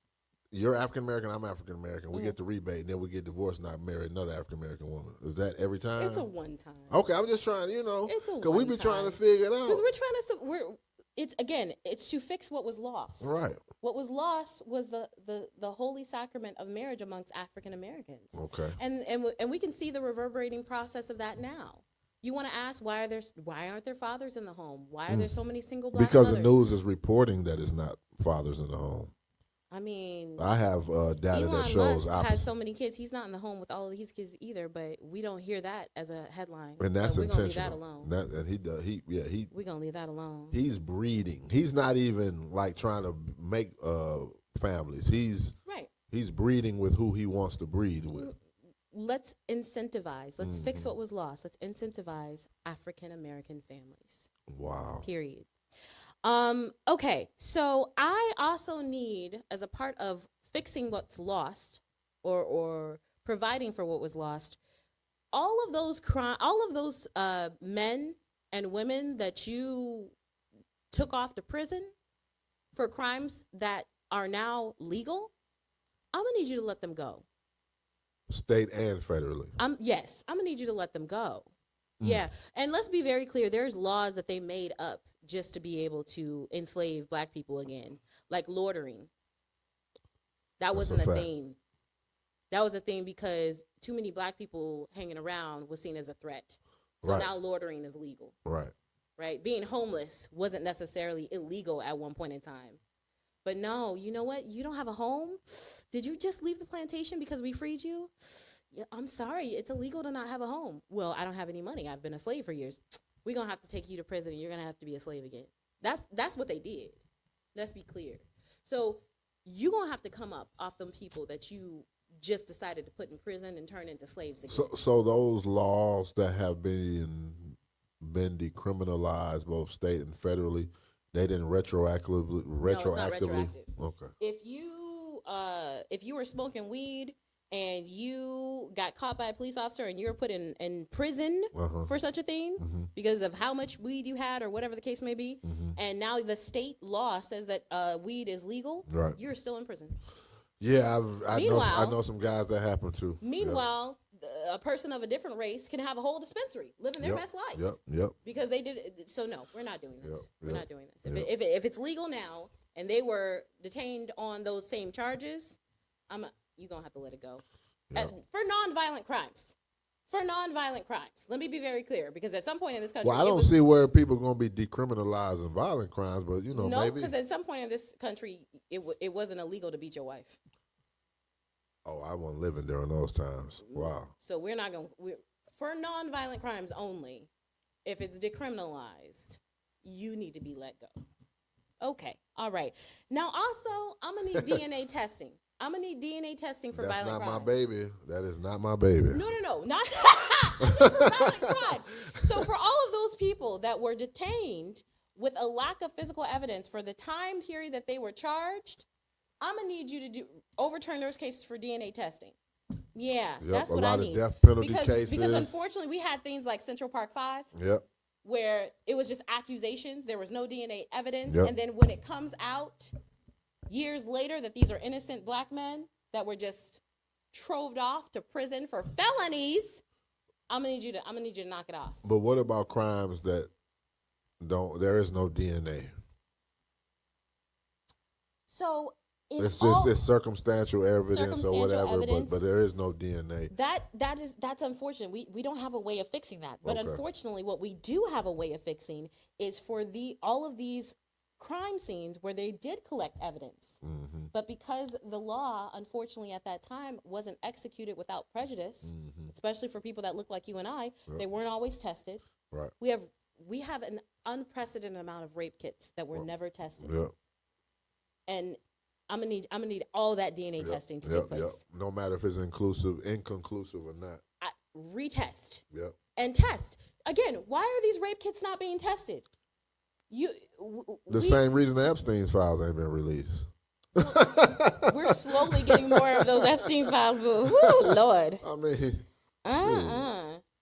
You're African American, I'm African American. We get the rebate, and then we get divorced, and I marry another African American woman. Is that every time? It's a one time. Okay, I'm just trying, because we be trying to figure it out. Because it's to fix what was lost. Right. What was lost was the holy sacrament of marriage amongst African Americans. Okay. And we can see the reverberating process of that now. You want to ask why aren't there fathers in the home? Why are there so many single black because mothers? The news is reporting that it's not fathers in the home. I mean, I have data Elon that shows Musk has so many kids. He's not in the home with all of his kids either, but we don't hear that as a headline. And that's intentional. We're gonna leave that alone. We're gonna leave that alone. He's breeding. He's not even like trying to make families. He's breeding with who he wants to breed with. Let's incentivize. Let's fix what was lost. Let's incentivize African American families. Wow. Period. Okay, so I also need, as a part of fixing what's lost or providing for what was lost, all of those men and women that you took off to prison for crimes that are now legal, I'm gonna need you to let them go. State and federally. Yes, I'm gonna need you to let them go. Yeah, and let's be very clear. There's laws that they made up just to be able to enslave black people again, like loitering. That wasn't a thing. That was a thing because too many black people hanging around was seen as a threat. So now loitering is legal. Right. Being homeless wasn't necessarily illegal at one point in time. But no, you know what? You don't have a home? Did you just leave the plantation because we freed you? Yeah, I'm sorry. It's illegal to not have a home. Well, I don't have any money. I've been a slave for years. We're going to have to take you to prison and you're going to have to be a slave again. That's what they did. Let's be clear. So you're going to have to come up off them people that you just decided to put in prison and turn into slaves again. So those laws that have been decriminalized both state and federally, they didn't retroactively. No, it's not retroactive. Okay. If you were smoking weed and you got caught by a police officer and you were put in prison for such a thing because of how much weed you had or whatever the case may be, and now the state law says that weed is legal, you're still in prison. Yeah, I know some guys that happen to. Meanwhile, a person of a different race can have a whole dispensary, living their best life. Because they did it. So no, we're not doing this. We're not doing this. If it's legal now and they were detained on those same charges, you're going to have to let it go. For nonviolent crimes. Let me be very clear, because at some point in this country... Well, I don't see where people are going to be decriminalizing violent crimes, but, no, maybe... No, because at some point in this country, it wasn't illegal to beat your wife. Oh, I wasn't living during those times. Wow. So we're not going to... for nonviolent crimes only, if it's decriminalized, you need to be let go. Okay, all right. Now, also, I'm going to need DNA testing. I'm going to need DNA testing for violent crimes. That's not my baby. That is not my baby. No. Not I mean for violent crimes. So for all of those people that were detained with a lack of physical evidence for the time period that they were charged, I'm going to need you to overturn those cases for DNA testing. Yeah, that's what I need. A lot of death penalty cases. Because unfortunately, we had things like Central Park 5. Yep. Where it was just accusations. There was no DNA evidence. Yep. And then when it comes out years later that these are innocent black men that were just troved off to prison for felonies, I'm gonna need you to knock it off. But what about crimes that there is no DNA? So it's circumstantial evidence or whatever, but there is no DNA. That's unfortunate. We don't have a way of fixing that. But unfortunately, what we do have a way of fixing is for all of these crime scenes where they did collect evidence. Mm-hmm. But because the law, unfortunately, at that time wasn't executed without prejudice, especially for people that look like you and I, they weren't always tested. Right. We have an unprecedented amount of rape kits that were never tested. Yep. And I'm gonna need all that DNA testing to take place. Yep. No matter if it's inconclusive or not. Retest. Yep. And test. Again, why are these rape kits not being tested? Same reason the Epstein files ain't been released. We're slowly getting more of those Epstein files, but whoo, Lord. I mean,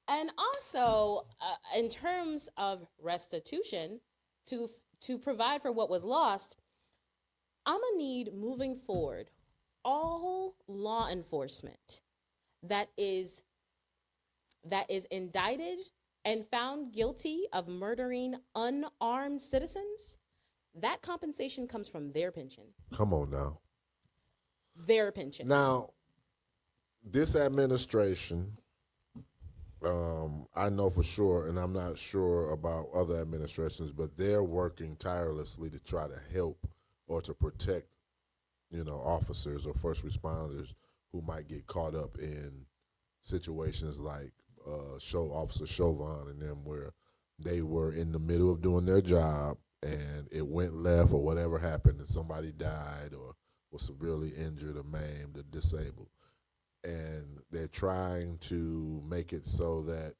And also, in terms of restitution, to provide for what was lost, I'm going to need, moving forward, all law enforcement that is indicted and found guilty of murdering unarmed citizens, that compensation comes from their pension. Come on now. Their pension. Now, this administration, I know for sure, and I'm not sure about other administrations, but they're working tirelessly to try to help or to protect, officers or first responders who might get caught up in situations like Officer Chauvin and them, where they were in the middle of doing their job and it went left or whatever happened and somebody died or was severely injured or maimed or disabled. And they're trying to make it so that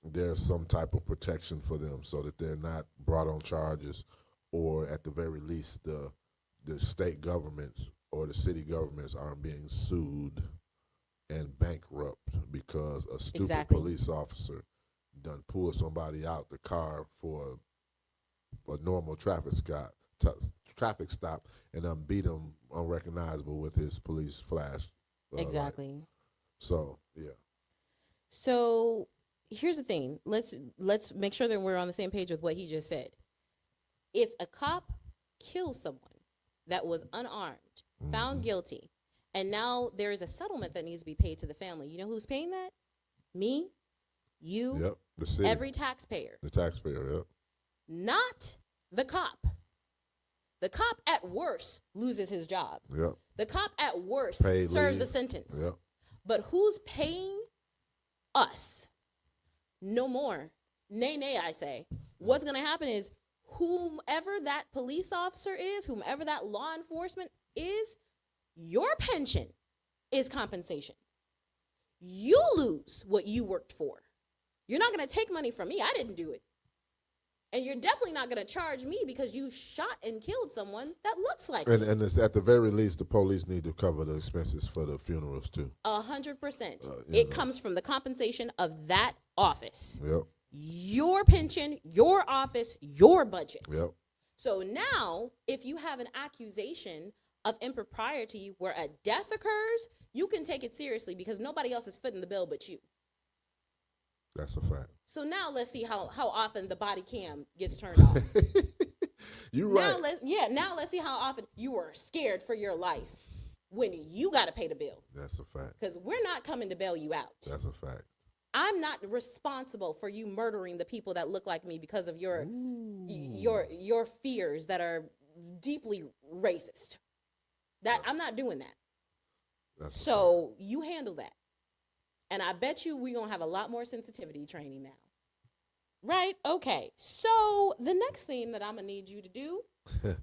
there's some type of protection for them so that they're not brought on charges, or at the very least the state governments or the city governments aren't being sued and bankrupt because a stupid police officer done pulled somebody out the car for a normal traffic stop and done beat him unrecognizable with his police flash. Exactly. So, yeah. So here's the thing. Let's make sure that we're on the same page with what he just said. If a cop kills someone that was unarmed, found guilty, and now there is a settlement that needs to be paid to the family, you know who's paying that? Me, you, the city. Every taxpayer. The taxpayer, yep. Not the cop. The cop at worst loses his job. Yep. The cop at worst serves a sentence. Yep. But who's paying us? No more. Nay, I say. What's going to happen is whomever that police officer is, whomever that law enforcement is, your pension is compensation. You lose what you worked for. You're not going to take money from me. I didn't do it. And you're definitely not going to charge me because you shot and killed someone that looks like me. And it's, at the very least, the police need to cover the expenses for the funerals, too. 100%. It comes from the compensation of that office. Yep. Your pension, your office, your budget. Yep. So now, if you have an accusation of impropriety where a death occurs, you can take it seriously because nobody else is footing the bill but you. That's a fact. So now let's see how often the body cam gets turned off. You're right. Now let's see how often you were scared for your life when you got to pay the bill. That's a fact. Because we're not coming to bail you out. That's a fact. I'm not responsible for you murdering the people that look like me because of your fears that deeply racist. That I'm not doing that. So you handle that. And I bet you we're going to have a lot more sensitivity training now. Right? Okay. So the next thing that I'm going to need you to do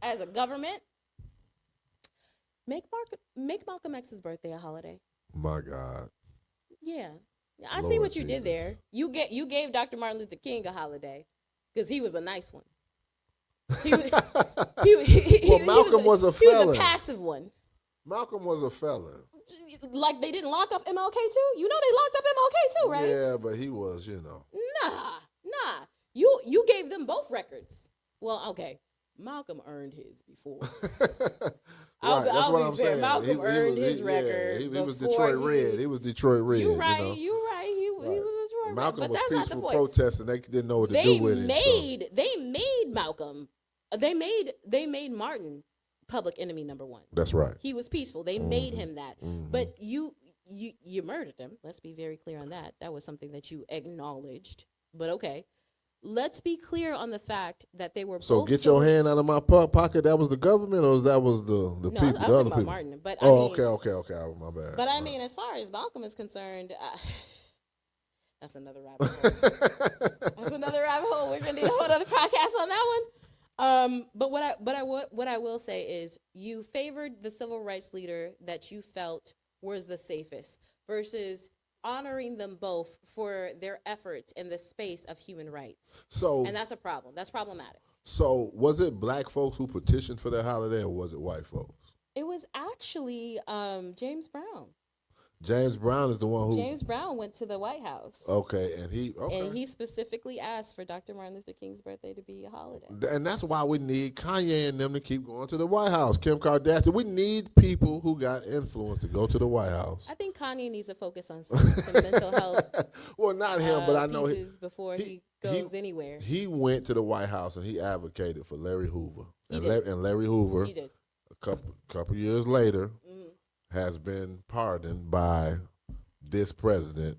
as a government, make Malcolm X's birthday a holiday. My God. Yeah. I see Lord what you Jesus. did there. You gave Dr. Martin Luther King a holiday because he was the nice one. Well, Malcolm was a He was felon. a passive one. Malcolm was a felon. Like they didn't lock up MLK too? You know they locked up MLK too, right? Yeah, but he was, Nah. You gave them both records. Well, okay. Malcolm earned his before. Right, that's what I'm saying. Malcolm earned his record. He was Detroit Red. He was Detroit Red. You right. He was Detroit Malcolm Red. But was that's not the peaceful point. protesting. They didn't know what to do with it. They made Malcolm. They made Martin public enemy number one. That's right. He was peaceful. They made him that. But you murdered him. Let's be very clear on that. That was something that you acknowledged. But okay. Let's be clear on the fact that they were So both get your hand out of my pocket. That was the government, or that was the people? No, I was talking about Martin. But I mean, okay. My bad. But I mean, as far as Malcolm is concerned, that's another rabbit hole. That's another rabbit hole. We're gonna need a whole other podcast on that one. But what I will say is, you favored the civil rights leader that you felt was the safest versus honoring them both for their efforts in the space of human rights. And that's a problem. That's problematic. So was it black folks who petitioned for that holiday, or was it white folks? It was actually James Brown. James Brown is the one who... James Brown went to the White House. Okay, and he specifically asked for Dr. Martin Luther King's birthday to be a holiday. And that's why we need Kanye and them to keep going to the White House. Kim Kardashian. We need people who got influence to go to the White House. I think Kanye needs to focus on some mental health. Well, not him, but I know before he goes anywhere. He went to the White House and he advocated for Larry Hoover. And Larry Hoover, he did. a couple years later, has been pardoned by this president.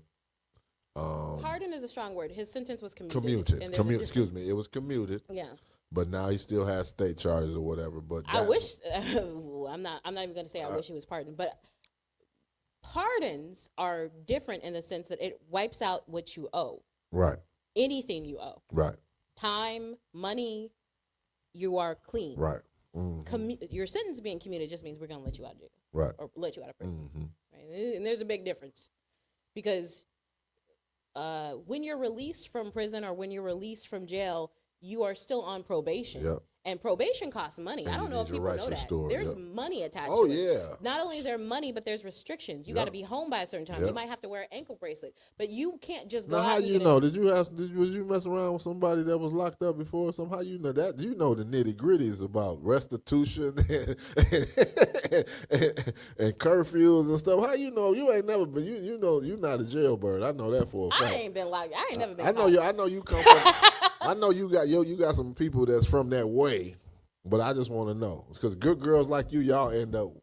Pardon is a strong word. His sentence was commuted. Excuse me. It was commuted. Yeah. But now he still has state charges or whatever. But I wish I'm not even going to say I wish he was pardoned, but pardons are different in the sense that it wipes out what you owe. Right. Anything you owe. Right. Time, money, you are clean. Right. Your sentence being commuted just means we're going to let you out of jail. Right. Or let you out of prison. Right? And there's a big difference because when you're released from prison or when you're released from jail, you are still on probation. Yep. And probation costs money. And I don't know if people know that. There's money attached to it. Oh, yeah. Not only is there money, but there's restrictions. You got to be home by a certain time. You might have to wear an ankle bracelet. But you can't just go out. Now, how you know? Did you mess around with somebody that was locked up before? Somehow you know that? You know the nitty-gritties about restitution and curfews and stuff. How you know? You ain't never been, you know you're not a jailbird. I know that for a fact. I ain't been locked. I ain't never been I know you come from... I know you got some people that's from that way, but I just want to know because good girls like y'all end up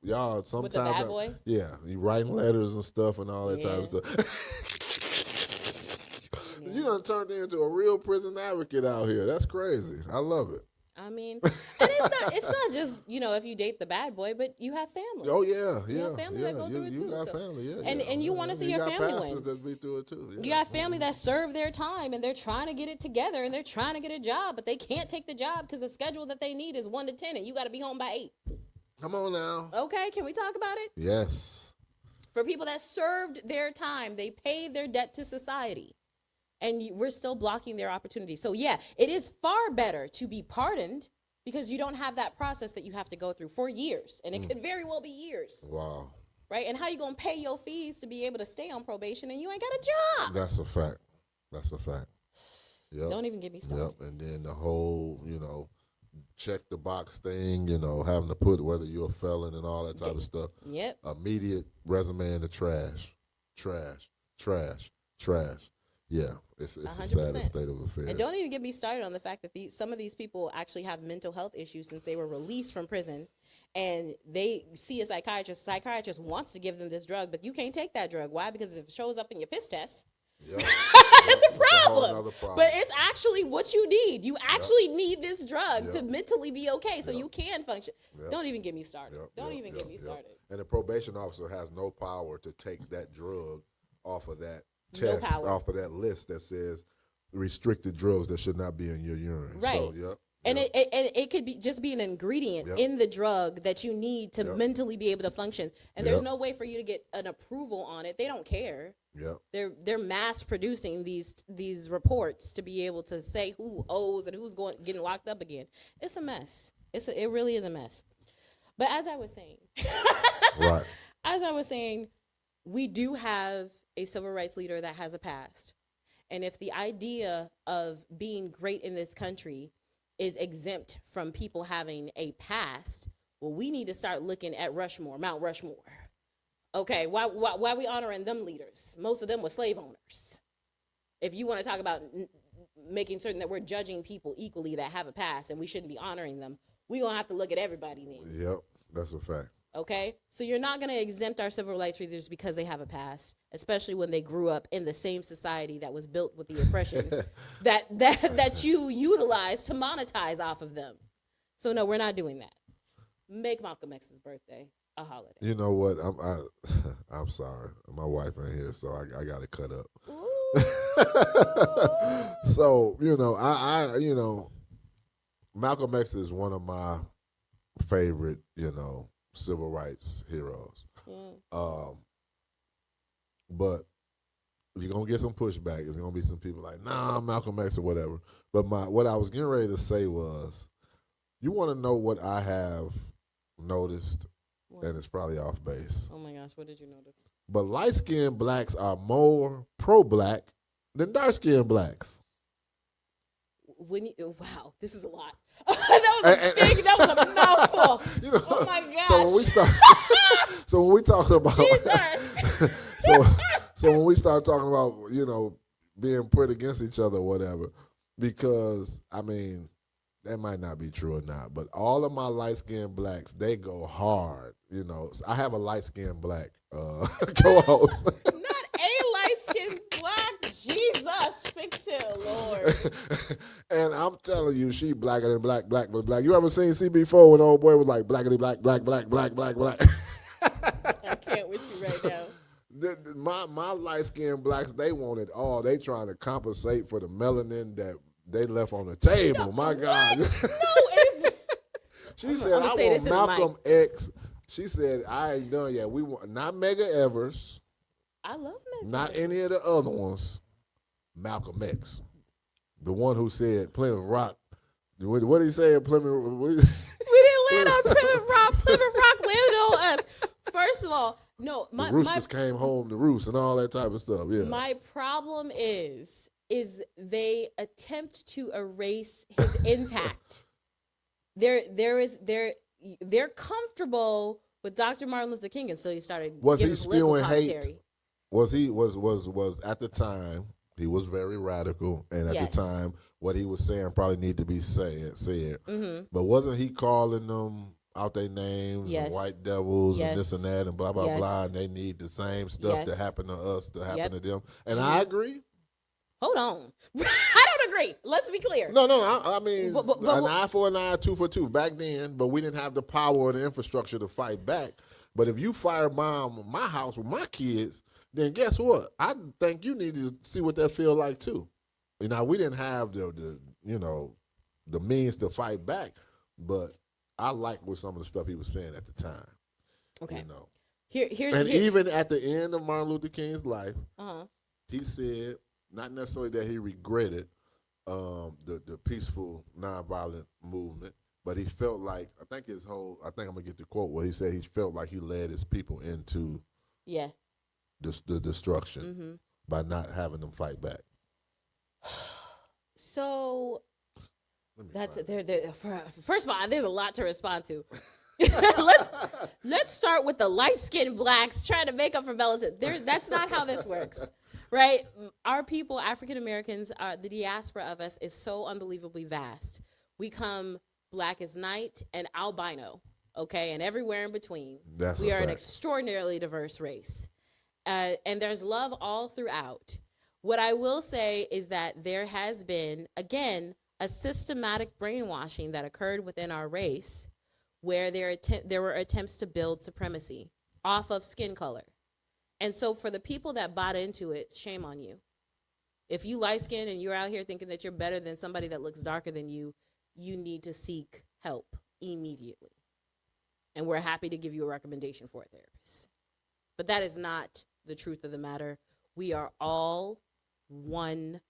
sometimes with the bad boy. Yeah, you writing letters and stuff and all that type of stuff. You done turned into a real prison advocate out here. That's crazy. I love it. I mean, and it's not just if you date the bad boy, but you have family. Oh yeah. You have family that go through it too. You got family, yeah. And you want to see your family win. That be through it too. Yeah. You got family that serve their time and they're trying to get it together and they're trying to get a job, but they can't take the job because the schedule that they need is 1 to 10 and you got to be home by 8. Come on now. Okay, can we talk about it? Yes. For people that served their time, they paid their debt to society. And we're still blocking their opportunities. So, yeah, it is far better to be pardoned because you don't have that process that you have to go through for years. And it could very well be years. Wow. Right? And how you going to pay your fees to be able to stay on probation and you ain't got a job? That's a fact. Yep. Don't even get me started. Yep. And then the whole, check the box thing, having to put whether you're a felon and all that type of stuff. Yep. Immediate resume in the trash. Yeah, it's a sad state of affairs. And don't even get me started on the fact that some of these people actually have mental health issues since they were released from prison, and they see a psychiatrist. The psychiatrist wants to give them this drug, but you can't take that drug. Why? Because if it shows up in your piss test, it's a problem. But it's actually what you need. You actually need this drug to mentally be okay, so you can function. Don't even get me started. Don't even get me started. And the probation officer has no power to take that drug off of that No test, power. off of that list that says restricted drugs that should not be in your urine. Right. So, yep. And yep. it could be just be an ingredient Yep. in the drug that you need to Yep. mentally be able to function. And there's Yep. no way for you to get an approval on it. They don't care. Yep. They're mass producing these reports to be able to say who owes and who's getting locked up again. It's a mess. It really is a mess. But as I was saying, Right. as I was saying, we do have a civil rights leader that has a past. And if the idea of being great in this country is exempt from people having a past, well, we need to start looking at Mount Rushmore. Okay, why we honoring them leaders? Most of them were slave owners. If you want to talk about making certain that we're judging people equally that have a past and we shouldn't be honoring them, we're going to have to look at everybody then. Yep. That's a fact. Okay, so you're not going to exempt our civil rights leaders because they have a past, especially when they grew up in the same society that was built with the oppression that you utilize to monetize off of them. So no, we're not doing that. Make Malcolm X's birthday a holiday. You know what? I'm sorry. My wife ain't here, so I got to cut up. So, I Malcolm X is one of my favorite, civil rights heroes. Yeah. But you're gonna get some pushback. There's gonna be some people like, nah, Malcolm X or whatever. But what I was getting ready to say was, you want to know what I have noticed, What? and it's probably off base. Oh my gosh, what did you notice? But light-skinned blacks are more pro-black than dark-skinned blacks. Wow, this is a lot. That was a mouthful. Oh my gosh. So when we talk about Jesus. so when we start talking about, being put against each other or whatever, because that might not be true or not, but all of my light-skinned blacks, they go hard. I have a light-skinned black co-host. Not a light-skinned black. Jesus, fix it, Lord. And I'm telling you, she blacker than black, black, but black. You ever seen CB4 when the old boy was like blackity black, black, black, black, black, black? I can't with you right now. My light-skinned blacks, they want it all. They trying to compensate for the melanin that they left on the table. My God. No, it is. She said, I want Malcolm X. She said, I ain't done yet. We want not Medgar Evers. I love Medgar. Not any of the other ones. Malcolm X. The one who said Plymouth Rock. What did he say at Plymouth? We didn't land on Plymouth Rock. Plymouth Rock landed on us. First of all, no. The roosters came home to roost and all that type of stuff. Yeah. My problem is they attempt to erase his impact. They're comfortable with Dr. Martin Luther King, and so you started. Was he spewing hate? Was at the time he was very radical, and at the time what he was saying probably need to be said. Mm-hmm. But wasn't he calling them out their names and white devils and this and that and blah blah blah, and they need the same stuff that happened to us to happen to them? And I agree. Hold on. I don't agree. Let's be clear. No. I mean, an eye for an eye, tooth for tooth back then, but we didn't have the power or the infrastructure to fight back. But if you firebomb my house with my kids, then guess what? I think you need to see what that feel like too. We didn't have the means to fight back, but I like what some of the stuff he was saying at the time. Okay. Here's even at the end of Martin Luther King's life, he said, not necessarily that he regretted the peaceful, nonviolent movement, but he felt like, I think I'm going to get the quote where he said he felt like he led his people into the destruction by not having them fight back. So that's first of all, there's a lot to respond to. Let's start with the light-skinned blacks trying to make up for Bellington. That's not how this works. Right? Our people, African Americans, the diaspora of us is so unbelievably vast. We come black as night and albino, okay, and everywhere in between. We are an extraordinarily diverse race. And there's love all throughout. What I will say is that there has been, again, a systematic brainwashing that occurred within our race where there were attempts to build supremacy off of skin color. And so for the people that bought into it, shame on you. If you light skinned and you're out here thinking that you're better than somebody that looks darker than you need to seek help immediately. And we're happy to give you a recommendation for a therapist. But that is not the truth of the matter. We are all one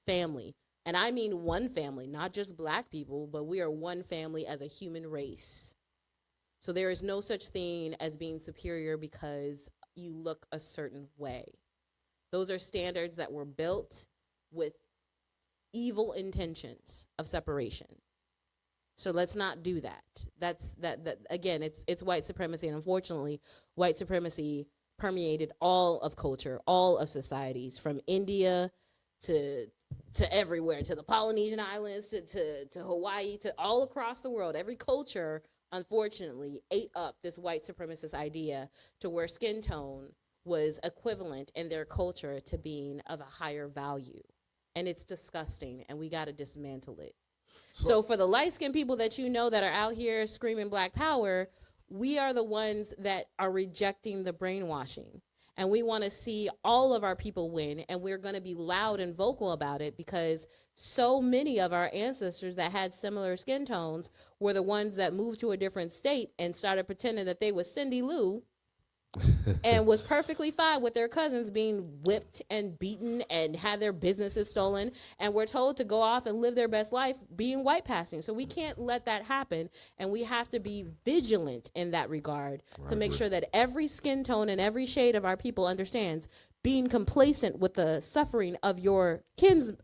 family. And I mean one family, not just black people, but we are one family as a human race. So there is no such thing as being superior because you look a certain way. Those are standards that were built with evil intentions of separation. So let's not do that. That again, it's white supremacy, and unfortunately, white supremacy permeated all of culture, all of societies, from India to everywhere, to the Polynesian Islands, to Hawaii, to all across the world. Every culture, unfortunately, ate up this white supremacist idea to where skin tone was equivalent in their culture to being of a higher value. And it's disgusting, and we got to dismantle it. So for the light-skinned people that you know that are out here screaming Black Power, we are the ones that are rejecting the brainwashing. And we want to see all of our people win, and we're going to be loud and vocal about it because so many of our ancestors that had similar skin tones were the ones that moved to a different state and started pretending that they was Cindy Lou and was perfectly fine with their cousins being whipped and beaten and had their businesses stolen, and were told to go off and live their best life being white passing. So we can't let that happen, and we have to be vigilant in that regard to make sure that every skin tone and every shade of our people understands being complacent with the suffering of your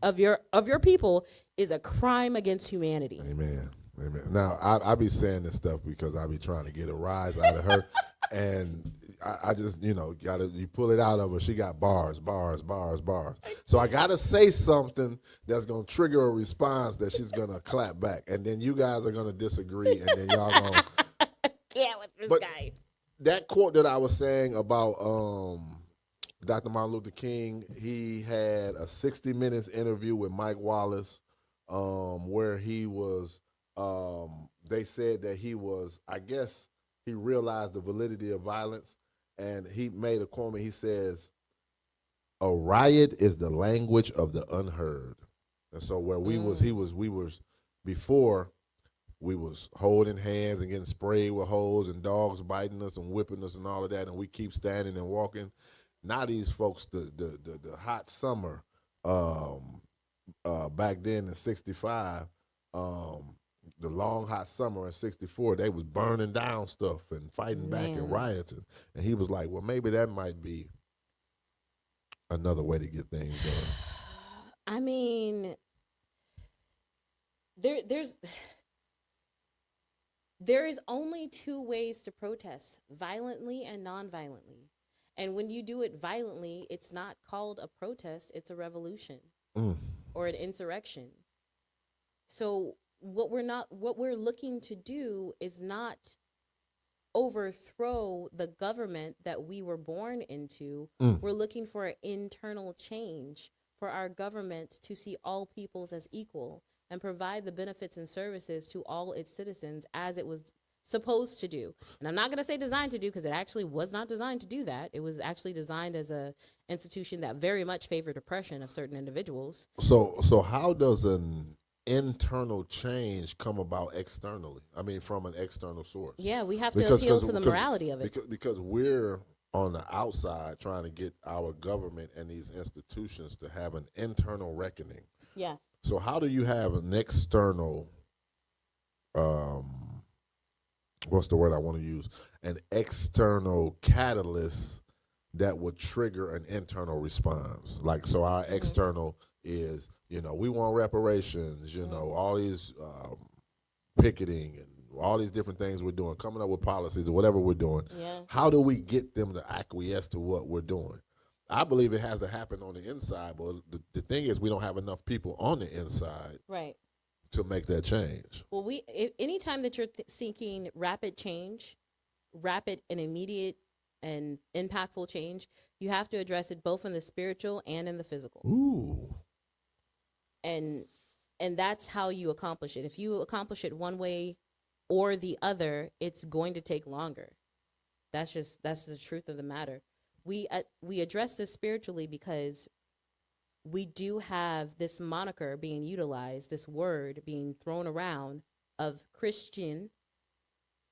of your people is a crime against humanity. Amen. Amen. Now I be saying this stuff because I be trying to get a rise out of her, and I just, you pull it out of her. She got bars. So I gotta say something that's gonna trigger a response that she's gonna clap back, and then you guys are gonna disagree, and then y'all gonna with this guy. That quote that I was saying about Dr. Martin Luther King, he had a 60 Minutes interview with Mike Wallace, where he was. They said that he was, I guess, he realized the validity of violence. And he made a quote. He says, "A riot is the language of the unheard." And so where we was before, we was holding hands and getting sprayed with hose and dogs biting us and whipping us and all of that, and we keep standing and walking. Now these folks, the hot summer, back then in '65, the long hot summer in '64, they was burning down stuff and fighting back and rioting. And he was like, well, maybe that might be another way to get things done. I mean, there is only two ways to protest: violently and non-violently. And when you do it violently, it's not called a protest, it's a revolution or an insurrection. So what we're looking to do is not overthrow the government that we were born into. We're looking for an internal change for our government to see all peoples as equal and provide the benefits and services to all its citizens as it was supposed to do. And I'm not going to say designed to do, because it actually was not designed to do that. It was actually designed as a institution that very much favored oppression of certain individuals. So how does an internal change come about externally? I mean, from an external source. Yeah, we have to appeal to the morality of it. Because we're on the outside trying to get our government and these institutions to have an internal reckoning. Yeah. So how do you have an external, what's the word I want to use? An external catalyst that would trigger an internal response. Like, so our external is, we want reparations, all these picketing and all these different things we're doing, coming up with policies or whatever we're doing. Yeah. How do we get them to acquiesce to what we're doing? I believe it has to happen on the inside, but the thing is we don't have enough people on the inside to make that change. Well, anytime that you're seeking rapid change, rapid and immediate and impactful change, you have to address it both in the spiritual and in the physical. Ooh. And that's how you accomplish it. If you accomplish it one way or the other, it's going to take longer. That's the truth of the matter. we address this spiritually because we do have this moniker being utilized, this word being thrown around of Christian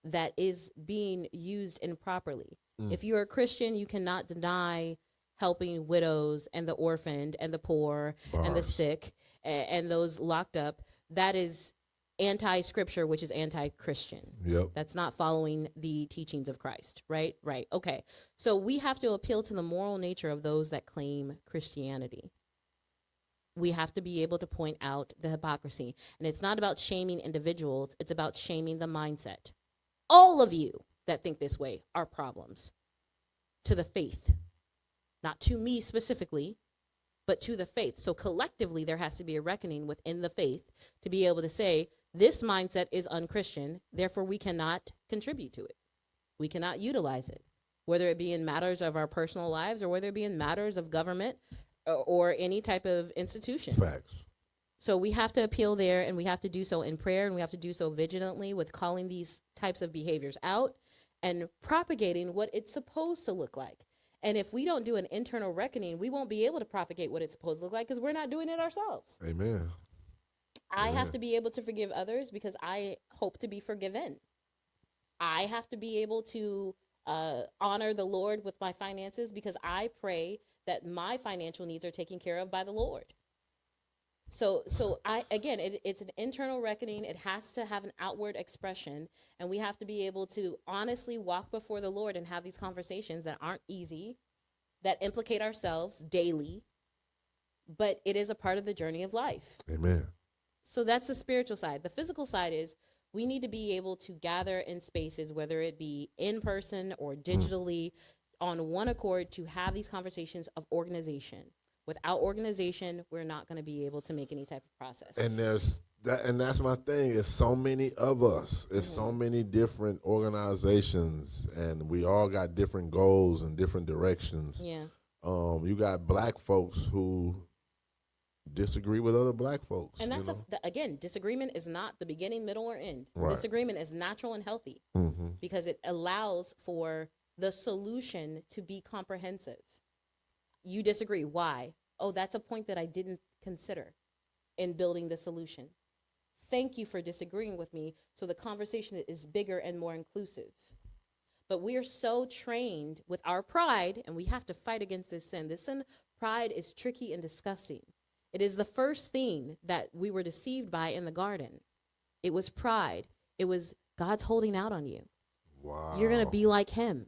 that is being used improperly. If you're a Christian, you cannot deny helping widows and the orphaned and the poor and the sick and those locked up. That is anti-scripture, which is anti-Christian. Yep. That's not following the teachings of Christ, right? Right. Okay. So we have to appeal to the moral nature of those that claim Christianity. We have to be able to point out the hypocrisy. And it's not about shaming individuals. It's about shaming the mindset. All of you that think this way are problems to the faith. Not to me specifically, but to the faith. So collectively, there has to be a reckoning within the faith to be able to say, this mindset is unchristian, therefore we cannot contribute to it. We cannot utilize it, whether it be in matters of our personal lives or whether it be in matters of government or any type of institution. Facts. So we have to appeal there, and we have to do so in prayer, and we have to do so vigilantly with calling these types of behaviors out and propagating what it's supposed to look like. And if we don't do an internal reckoning, we won't be able to propagate what it's supposed to look like because we're not doing it ourselves. Amen. I have to be able to forgive others because I hope to be forgiven. I have to be able to honor the Lord with my finances because I pray that my financial needs are taken care of by the Lord. So it's an internal reckoning. It has to have an outward expression, and we have to be able to honestly walk before the Lord and have these conversations that aren't easy, that implicate ourselves daily, but it is a part of the journey of life. Amen. So that's the spiritual side. The physical side is we need to be able to gather in spaces, whether it be in person or digitally, on one accord to have these conversations of organization. Without organization, we're not going to be able to make any type of process. And that's my thing. It's so many of us. It's so many different organizations, and we all got different goals and different directions. Yeah. You got black folks who disagree with other black folks. And that's again, disagreement is not the beginning, middle, or end. Right. Disagreement is natural and healthy because it allows for the solution to be comprehensive. You disagree. Why? Oh, that's a point that I didn't consider in building the solution. Thank you for disagreeing with me. So the conversation is bigger and more inclusive. But we are so trained with our pride, and we have to fight against this sin. This sin, pride, is tricky and disgusting. It is the first thing that we were deceived by in the garden. It was pride. It was God's holding out on you. Wow. You're going to be like him.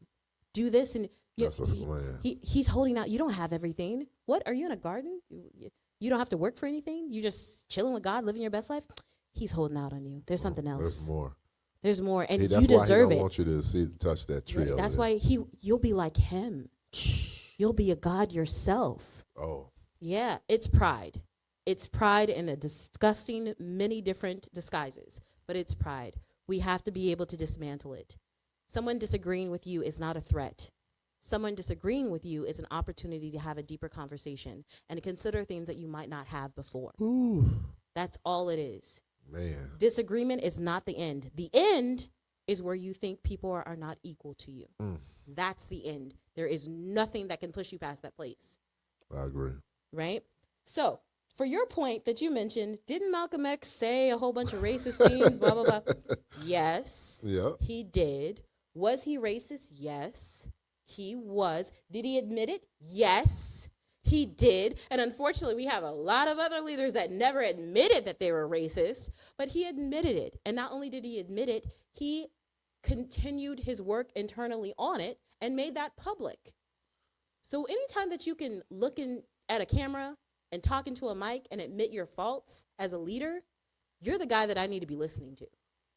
Do this and he's holding out. You don't have everything. What? Are you in a garden? You don't have to work for anything? You just chilling with God, living your best life? He's holding out on you. There's something else. There's more. There's more. And that's you deserve why he it. don't want you to touch that tree. That's why you'll be like him. You'll be a God yourself. Oh. Yeah, it's pride. It's pride in a disgusting, many different disguises. But it's pride. We have to be able to dismantle it. Someone disagreeing with you is not a threat. Someone disagreeing with you is an opportunity to have a deeper conversation and to consider things that you might not have before. Ooh. That's all it is. Man. Disagreement is not the end. The end is where you think people are not equal to you. That's the end. There is nothing that can push you past that place. I agree. Right? So, for your point that you mentioned, didn't Malcolm X say a whole bunch of racist things, blah, blah, blah? Yes, he did. Was he racist? Yes, he was. Did he admit it? Yes, he did. And unfortunately, we have a lot of other leaders that never admitted that they were racist, but he admitted it. And not only did he admit it, he continued his work internally on it and made that public. So anytime that you can look at a camera and talk into a mic and admit your faults as a leader, you're the guy that I need to be listening to.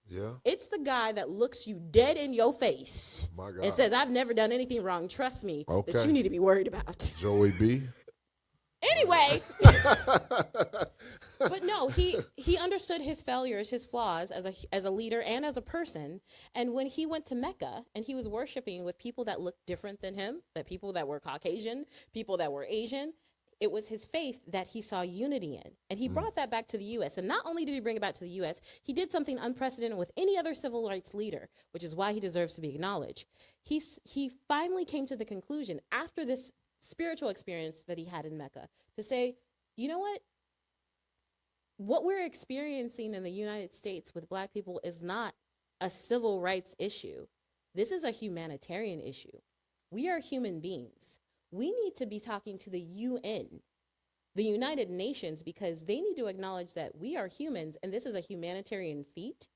Yeah. It's the guy that looks you dead in your face and says, I've never done anything wrong. Trust me, that you need to be worried about. Joey B. Anyway. But no, he understood his failures, his flaws as a leader and as a person. And when he went to Mecca and he was worshiping with people that looked different than him, that people that were Caucasian, people that were Asian, it was his faith that he saw unity in. And he brought that back to the U.S. And not only did he bring it back to the U.S., he did something unprecedented with any other civil rights leader, which is why he deserves to be acknowledged. He finally came to the conclusion after this spiritual experience that he had in Mecca to say, you know what we're experiencing in the United States with Black people is not a civil rights issue. This is a humanitarian issue. We are human beings. We need to be talking to the UN, the United Nations, because they need to acknowledge that we are humans and this is a humanitarian feat.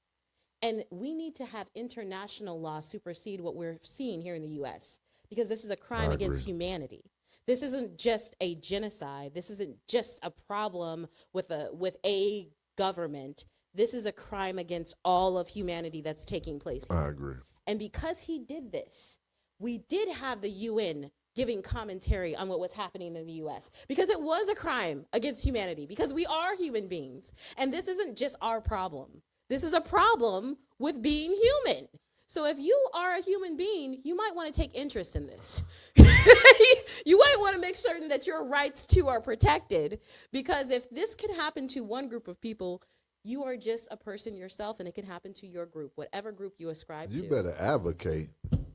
And we need to have international law supersede what we're seeing here in the US, because this is a crime against humanity. This isn't just a genocide. This isn't just a problem with a government. This is a crime against all of humanity that's taking place here. I agree. And because he did this, we did have the UN giving commentary on what was happening in the US, because it was a crime against humanity, because we are human beings. And this isn't just our problem. This is a problem with being human. So if you are a human being, you might want to take interest in this. You might want to make certain that your rights too are protected, because if this can happen to one group of people, you are just a person yourself, and it can happen to your group, whatever group you ascribe to. You better advocate.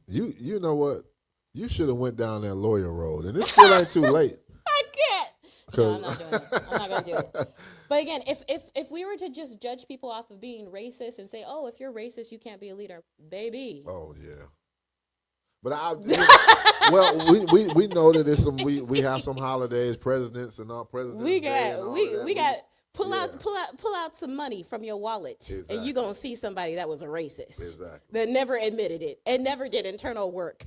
You know what? You should have went down that lawyer road, and it still ain't too late. I can't. No, I'm not doing it. I'm not going to do it. But again, if we were to just judge people off of being racist and say, oh, if you're racist, you can't be a leader, baby. Oh yeah. But well, we know that there's we have some holidays, presidents and all presidents. We got pull out some money from your wallet, and you're gonna see somebody that was a racist, that never admitted it and never did internal work.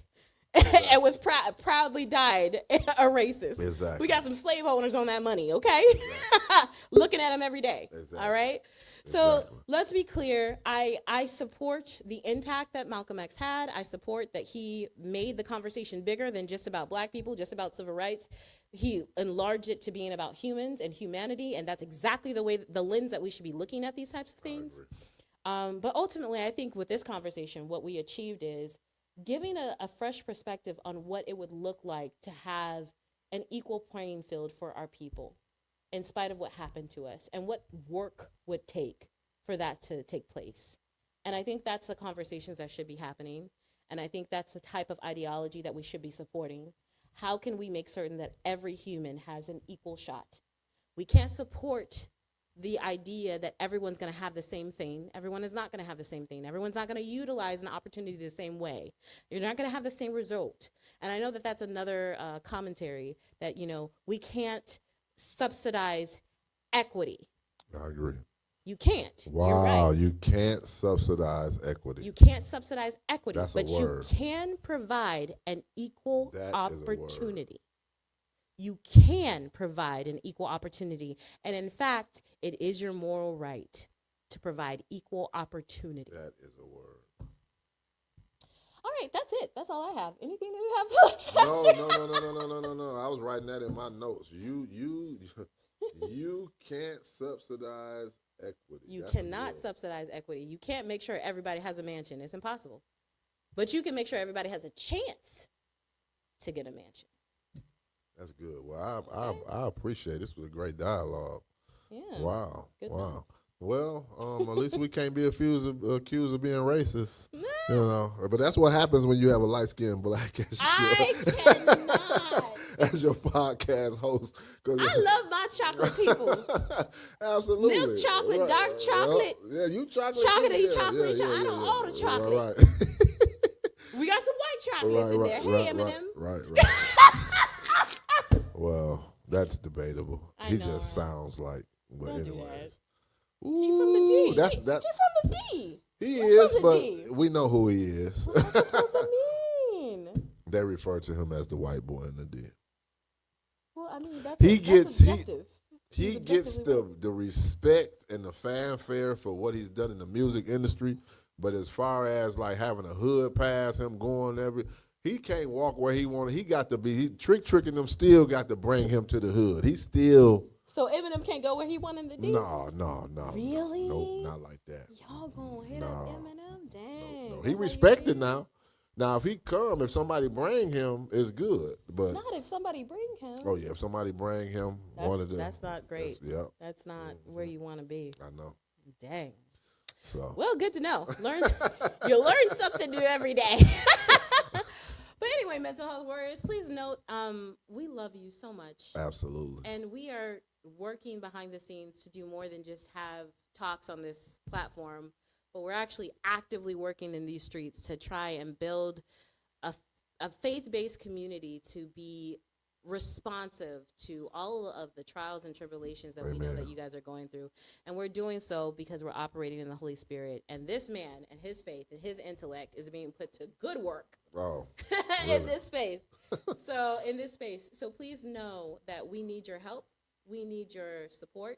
And was proudly died a racist. Exactly. We got some slave owners on that money, okay? Looking at them every day. All right? So let's be clear. I support the impact that Malcolm X had. I support that he made the conversation bigger than just about Black people, just about civil rights. He enlarged it to being about humans and humanity, and that's exactly the lens that we should be looking at these types of things. But ultimately, I think with this conversation, what we achieved is giving a fresh perspective on what it would look like to have an equal playing field for our people in spite of what happened to us, and what work would take for that to take place. And I think that's the conversations that should be happening. And I think that's the type of ideology that we should be supporting. How can we make certain that every human has an equal shot? We can't support the idea that everyone's going to have the same thing. Everyone is not going to have the same thing. Everyone's not going to utilize an opportunity the same way. You're not going to have the same result. And I know that that's another commentary that, we can't subsidize equity. I agree. You can't. Wow, You're right. You can't subsidize equity. You can't subsidize equity, but you can provide an equal opportunity. You can provide an equal opportunity. And in fact, it is your moral right to provide equal opportunity. That is a word. All right, that's it. That's all I have. Anything that you have left, Pastor? No. I was writing that in my notes. You can't subsidize equity. You cannot subsidize equity. You can't make sure everybody has a mansion. It's impossible. But you can make sure everybody has a chance to get a mansion. That's good. Well, I appreciate it. This was a great dialogue. Yeah. Wow. Good wow. times. Well, at least we can't be accused of being racist. No. But that's what happens when you have a light-skinned Black as cannot. as your podcast host. I love my chocolate people. Absolutely. Milk chocolate, dark chocolate. Yeah, you chocolate. Chocolatey chocolate. I know all the chocolate. Right. We got some white chocolates in there. Hey, Eminem. Right. Well, that's debatable. He just sounds like. But Don't anyways. Do he from the D. That's He from the D. He What's is, but D? we know who he is. What's that supposed to mean? They refer to him as the white boy in the D. Well, I mean, that's subjective. He He's gets objectively the respect and the fanfare for what he's done in the music industry. But as far as like having a hood pass, him going he can't walk where he wanted. He got to be tricking them. Still got to bring him to the hood. He still. So Eminem can't go where he wanted to do? No. Really? Nope, not like that. Y'all gonna hit up Eminem? Dang. No. He respected now. Now, if he come, if somebody bring him, it's good. But not if somebody bring him. oh yeah, if somebody bring him, That's not great. Yep. That's not where you want to be. I know. Dang. So well, good to know. You learn something new every day. But anyway, mental health warriors, please note, we love you so much. Absolutely. And we are working behind the scenes to do more than just have talks on this platform, but we're actually actively working in these streets to try and build a faith-based community to be responsive to all of the trials and tribulations that we know that you guys are going through. And we're doing so because we're operating in the Holy Spirit. And this man and his faith and his intellect is being put to good work in this space. So please know that we need your help. We need your support.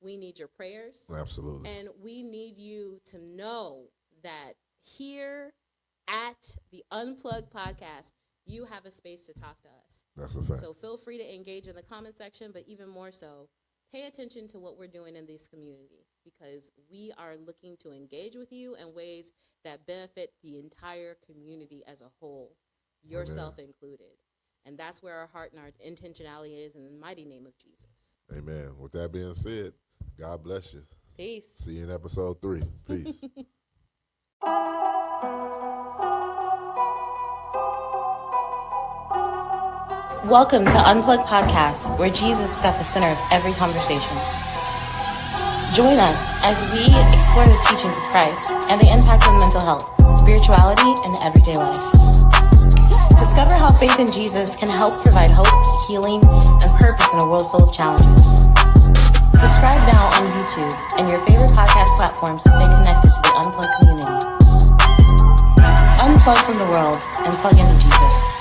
We need your prayers. Absolutely. And we need you to know that here at the Unplugged podcast, you have a space to talk to us. That's a fact. So feel free to engage in the comment section, but even more so, pay attention to what we're doing in this community, because we are looking to engage with you in ways that benefit the entire community as a whole, yourself included. And that's where our heart and our intentionality is, in the mighty name of Jesus. Amen. With that being said, God bless you. Peace. See you in episode 3. Peace. Welcome to Unplugged Podcast, where Jesus is at the center of every conversation. Join us as we explore the teachings of Christ and the impact of mental health, spirituality, and everyday life. Discover how faith in Jesus can help provide hope, healing, and purpose in a world full of challenges. Subscribe now on YouTube and your favorite podcast platforms to stay connected to the Unplugged community. Unplug from the world and plug into Jesus.